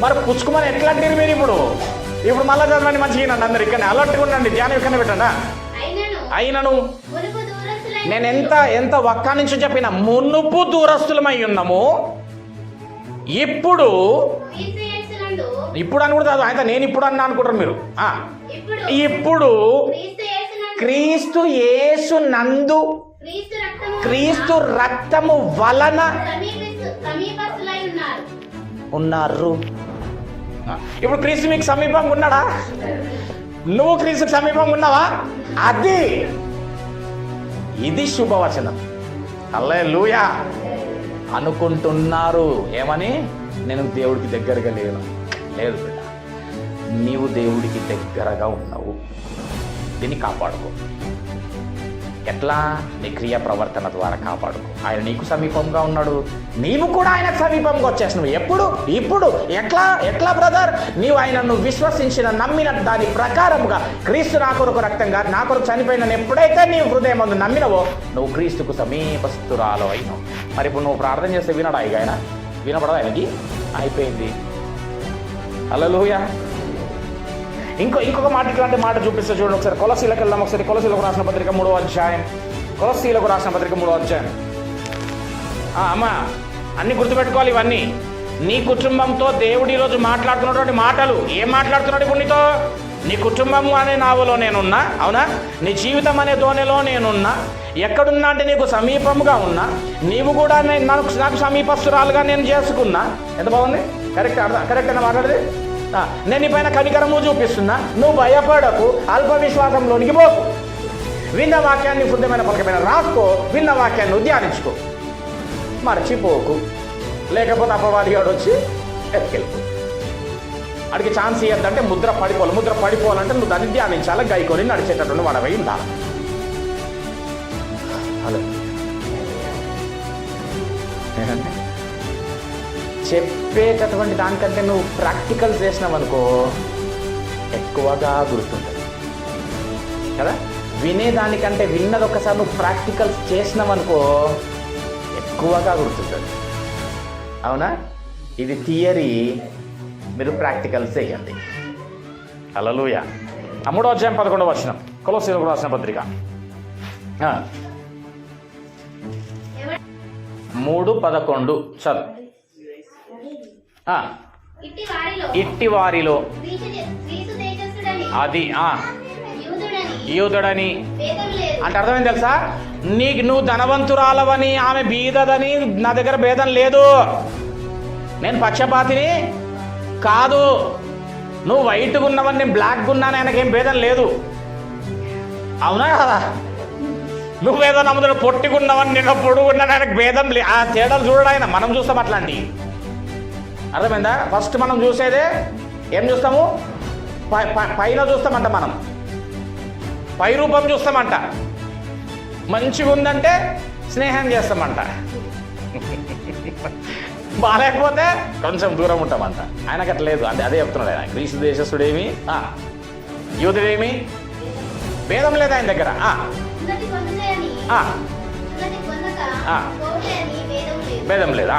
మరి పుచ్చుకోమని ఎట్లా అంటారు మీరు? ఇప్పుడు మళ్ళీ చదవండి, మంచిగా వినండి, అందరు ఇక్కడ అలర్ట్గా ఉండండి, ధ్యానం ఇక్కడనే పెట్టండా. అయినను నేను ఎంత ఒక్క నుంచి చెప్పిన, మునుపు దూరస్తులమై ఉన్నాము, ఇప్పుడు అని కూడా కాదు, ఆయన నేను ఇప్పుడు అన్నా అనుకుంటారు మీరు. ఇప్పుడు క్రీస్తు యేసు నందు క్రీస్తు రక్తము వలన ఉన్నారు. ఇప్పుడు క్రీస్తు మీకు సమీపంగా ఉన్నాడా? నువ్వు క్రీస్తుకు సమీపంగా ఉన్నావా? ఇది శుభవచనం. హల్లెలూయా. అనుకుంటున్నారు ఏమని? నేను దేవుడికి దగ్గరగా లేదు బిడ్డ, నీవు దేవుడికి దగ్గరగా ఉన్నావు. దీన్ని కాపాడుకో. ఎట్లా? నీ క్రియ ప్రవర్తన ద్వారా కాపాడుకో. ఆయన నీకు సమీపంగా ఉన్నాడు, నీవు కూడా ఆయనకు సమీపంగా వచ్చేసినావు. ఇప్పుడు ఎట్లా బ్రదర్? నీవు ఆయనను విశ్వసించిన, నమ్మిన దాని ప్రకారముగా క్రీస్తు నా కొరకు రక్తంగా నా కొరకు చనిపోయిన ఎప్పుడైతే నీవు హృదయం ముందు నమ్మినవో, నువ్వు క్రీస్తుకు సమీపస్తురాలు అయినావు. మరి ఇప్పుడు నువ్వు ప్రార్థన చేస్తే వినడా? ఇక ఆయన వినపడదా? ఆయనకి అయిపోయింది. హల్లెలూయా. ఇంకొక మాట, ఇట్లాంటి మాట చూపిస్తే చూడండి ఒకసారి. కొలసీలకు వెళ్దాం ఒకసారి. కొలసీలకు రాసిన పత్రిక 3వ అధ్యాయం. కొలసీలకు రాసిన పత్రిక 3వ అధ్యాయం. అమ్మా, అన్ని గుర్తుపెట్టుకోవాలి ఇవన్నీ. నీ కుటుంబంతో దేవుడు ఈరోజు మాట్లాడుతున్నటువంటి మాటలు. ఏం మాట్లాడుతున్నాడు ఇప్పుడు నీతో? నీ కుటుంబం అనే నావలో నేనున్నా, అవునా? నీ జీవితం అనే దోణిలో నేనున్నా. ఎక్కడున్నా అంటే నీకు సమీపంగా ఉన్నా. నీవు కూడా నాకు సమీపస్తురాలుగా నేను చేసుకున్నా. ఎంత బాగుంది? కరెక్ట్ అయినా మాట్లాడేది? నేను నీ పైన కనికరము చూపిస్తున్నా. నువ్వు భయపడకు, అల్ప విశ్వాసంలోనికి పోకు. విన్న వాక్యాన్ని శుద్ధమైన పలకమైన రాసుకో, విన్న వాక్యాన్ని ధ్యానించుకో, మర్చిపోకు. లేకపోతే అపవాదిగాడు వచ్చి ఎత్తుకెళ్ళిపో. అడిగి ఛాన్స్ ఇవ్వద్దంటే ముద్ర పడిపోవాలంటే నువ్వు దాన్ని ధ్యానించాలి, గైకొని నడిచేటటువంటి వాడవై ఉండాలి. హలో, చెప్పేటటువంటి దానికంటే నువ్వు ప్రాక్టికల్ చేసినావనుకో ఎక్కువగా గుర్తుంటుంది కదా. వినేదానికంటే విన్నది ఒకసారి నువ్వు ప్రాక్టికల్స్ చేసినావనుకో ఎక్కువగా గుర్తుంటుంది. అవునా? ఇది థియరీ, మీరు ప్రాక్టికల్స్ చేయండి. హల్లెలూయా. 3వ అధ్యాయం 11వ వచనం, కొలొస్సీయులకు రాసిన పత్రిక 3:11 చదువు. ఇట్టి వారిలో అది యూదుడని అంటే అర్థమైంది తెలుసా? నువ్వు ధనవంతురాలవని ఆమె బీదదని నా దగ్గర భేదం లేదు. నేను పక్షపాతిని కాదు. నువ్వు వైట్గా ఉన్నవని నేను బ్లాక్గా ఉన్నాను, ఆయనకేం భేదం లేదు. అవునా కదా? నువ్వేదో నమ్ముతున్న పొట్టిగున్నావని నేను పొడుగున్నాను, ఆయనకు భేదం లేదు. ఆ తేడాలు చూడడం ఆయన. మనం చూస్తాం అట్లాంటివి. అర్థమైందా? ఫస్ట్ మనం చూసేదే ఏం చూస్తాము? పైన చూస్తామంట, మనం పై రూపం చూస్తామంట. మంచిగా ఉందంటే స్నేహం చేస్తామంట, బాగాలేకపోతే కొంచెం దూరం ఉంటామంట. ఆయనకు అట్లా లేదు. అదే చెప్తున్నాడు ఆయన. గ్రీసు దేశస్థుడేమి, యూదుడేమి, భేదం లేదా ఆయన దగ్గర. భేదం లేదా.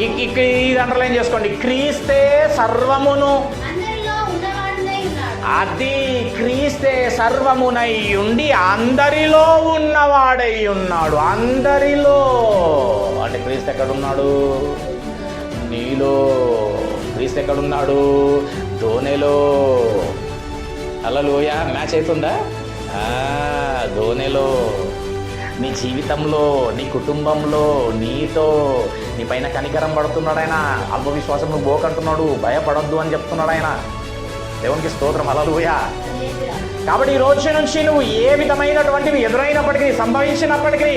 ఇది అండర్లైన్ చేసుకోండి. క్రీస్తే సర్వమును, అది క్రీస్తే సర్వమునై ఉండి అందరిలో ఉన్నవాడై ఉన్నాడు. అందరిలో అంటే క్రీస్తు ఎక్కడున్నాడు? నీలో. క్రీస్తు ఎక్కడున్నాడు? దోనెలో. హల్లెలూయా. మ్యాచ్ అవుతుందా? దోనెలో, నీ జీవితంలో, నీ కుటుంబంలో, నీతో, నీ పైన కనికరం పడుతున్నాడు ఆయన. అల్పవిశ్వాసం నువ్వు బోకంటున్నాడు, భయపడొద్దు అని చెప్తున్నాడు ఆయన. దేవునికి స్తోత్రం. హల్లెలూయా. కాబట్టి ఈ రోజు నుంచి నువ్వు ఏ విధమైనటువంటివి ఎదురైనప్పటికీ, సంభవించినప్పటికీ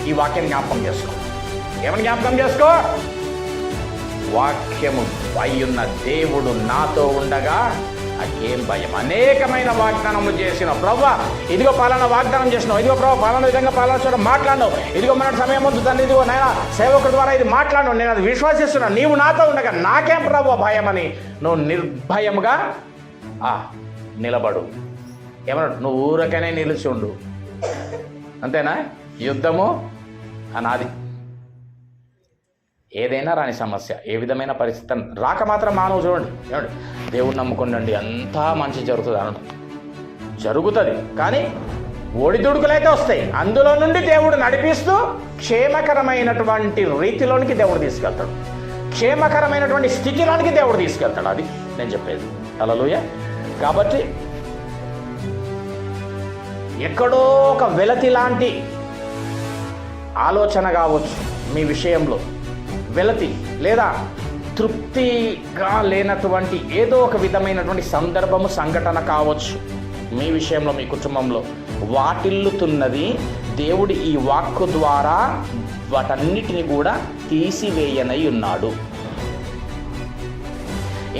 ఈ వాక్యం జ్ఞాపకం చేసుకో. ఏమని జ్ఞాపకం చేసుకో? వాక్యము అయ్యున్న దేవుడు నాతో ఉండగా నాకేం భయం. అనేకమైన వాగ్దానములు చేసిన ప్రభువా, ఇదిగో పాలన వాగ్దానం చేసినావు, ఇదిగో ప్రభు పాలన విధంగా పాలన చూడ మాట్లాడినావు, ఇదిగో మన సమయం ముందు తండ్రి, ఇదిగో నాయన సేవకుడి ద్వారా ఇది మాట్లాడినావు, నేను అది విశ్వసిస్తున్నా. నీవు నాతో ఉండగా నాకేం ప్రభు భయం అని నువ్వు నిర్భయముగా నిలబడు. ఏమన్నా నువ్వు ఊరకనే నిలిచి ఉండు. అంతేనా? యుద్ధము అనాది. ఏదైనా రాని సమస్య, ఏ విధమైన పరిస్థితి రాక మాత్రం మానవు. చూడండి, ఏమండి, దేవుడిని నమ్ముకోండి, అంతా మంచి జరుగుతుంది అనడం జరుగుతుంది. కానీ ఒడిదుడుకులైతే వస్తాయి. అందులో నుండి దేవుడు నడిపిస్తూ క్షేమకరమైనటువంటి రీతిలోనికి దేవుడు తీసుకెళ్తాడు. క్షేమకరమైనటువంటి స్థితిలోనికి దేవుడు తీసుకెళ్తాడు. అది నేను చెప్పేది. హల్లెలూయా. కాబట్టి ఎక్కడో ఒక వెలతి లాంటి ఆలోచన కావచ్చు మీ విషయంలో, వెలతి లేదా తృప్తిగా లేనటువంటి ఏదో ఒక విధమైనటువంటి సందర్భము, సంఘటన కావచ్చు మీ విషయంలో, మీ కుటుంబంలో వాటిల్లుతున్నది. దేవుడు ఈ వాక్కు ద్వారా వాటన్నిటిని కూడా తీసివేయనై ఉన్నాడు.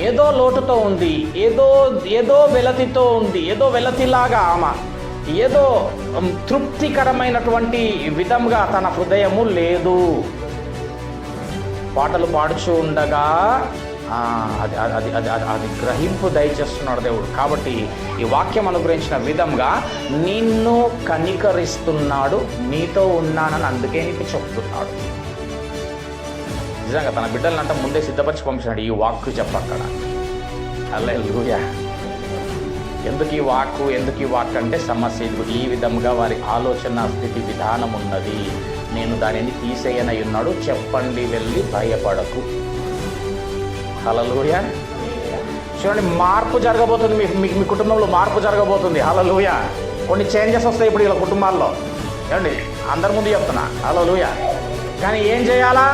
ఏదో లోటుతో ఉంది, ఏదో వెలతితో ఉంది, ఏదో వెలతిలాగా ఆమె ఏదో తృప్తికరమైనటువంటి విధంగా తన హృదయము లేదు. పాటలు పాడుచూ ఉండగా అది గ్రహింపు దయచేస్తున్నాడు దేవుడు. కాబట్టి ఈ వాక్యం అనుగ్రహించిన విధంగా నిన్ను కనికరిస్తున్నాడు, నీతో ఉన్నానని అందుకే నీకు చెప్తున్నాడు. నిజంగా తన బిడ్డలంట ముందే సిద్ధపరిచి పంపించాడు ఈ వాక్కు చెప్పక్కడ. హల్లెలూయా. ఎందుకు ఈ వాక్ అంటే సమస్య ఈ విధంగా వారి ఆలోచన స్థితి విధానం ఉన్నది. నేను దానిని తీసేయనై ఉన్నాడు. చెప్పండి, వెళ్ళి భయపడకు. హల్లెలూయా. చూడండి, మార్పు జరగబోతుంది. మీ కుటుంబంలో మార్పు జరగబోతుంది. హల్లెలూయా. కొన్ని చేంజెస్ వస్తాయి ఇప్పుడు ఇలా కుటుంబాల్లో. ఏమండి, అందరి ముందు చెప్తున్నా. హల్లెలూయా. కానీ ఏం చేయాలా?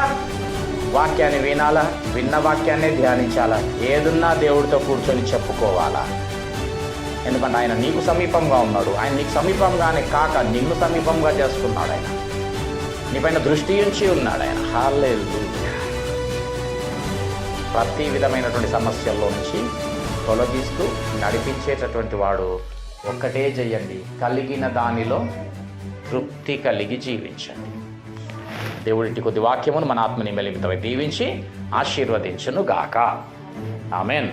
వాక్యాన్ని వినాలా, విన్న వాక్యాన్ని ధ్యానించాలా, ఏదున్నా దేవుడితో కూర్చొని చెప్పుకోవాలా. ఎందుకంటే ఆయన నీకు సమీపంగా ఉన్నాడు. ఆయన నీకు సమీపంగానే కాక నిన్ను సమీపంగా చేసుకున్నాడు. ఆయన నీ పైన దృష్టి ఉంచి ఉన్నాడు ఆయన. హల్లెలూయా. ప్రతి విధమైనటువంటి సమస్యల్లో నుంచి తొలగిస్తూ నడిపించేటటువంటి వాడు. ఒక్కటే చెయ్యండి, కలిగిన దానిలో తృప్తి కలిగి జీవించండి. దేవుడి కొద్ది వాక్యమును మన ఆత్మని మెలిమితమై దీవించి ఆశీర్వదించును గాక. ఆమేన్.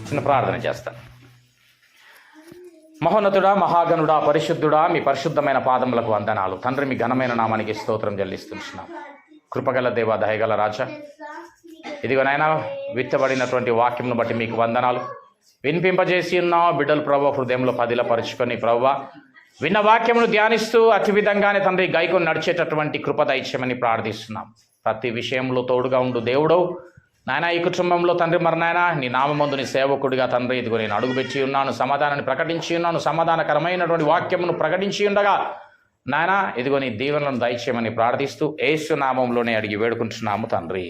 చిన్న ప్రార్థన చేస్తాను. మహోన్నతుడా, మహాగణుడా, పరిశుద్ధుడా, మీ పరిశుద్ధమైన పాదములకు వందనాలు. తండ్రి, మీ ఘనమైన నామానికి స్తోత్రం చెల్లిస్తున్నాం. కృపగల దేవ, దయగల రాజా, ఇదిగో నాయనా విత్తబడినటువంటి వాక్యంను బట్టి మీకు వందనాలు. వినిపింపజేసి ఉన్నావు బిడ్డలు ప్రభు హృదయంలో పదిలపరుచుకొని ప్రభు విన్న వాక్యమును ధ్యానిస్తూ అతి విధంగానే తండ్రి గైకొని నడిచేటటువంటి కృప దయచేయమని ప్రార్థిస్తున్నాం. ప్రతి విషయంలో తోడుగా ఉండు దేవుడు. నాయన ఈ కుటుంబంలో తండ్రి మరి నాయన నీ నామమందు నీ సేవకుడిగా తండ్రి ఇదిగో నేను అడుగుపెట్టి ఉన్నాను, సమాధానాన్ని ప్రకటించి ఉన్నాను, సమాధానకరమైనటువంటి వాక్యమును ప్రకటించి ఉండగా నాయన ఇదిగో నీ దీవెనలను దయచేయమని ప్రార్థిస్తూ యేసు నామంలోనే అడిగి వేడుకుంటున్నాము తండ్రి.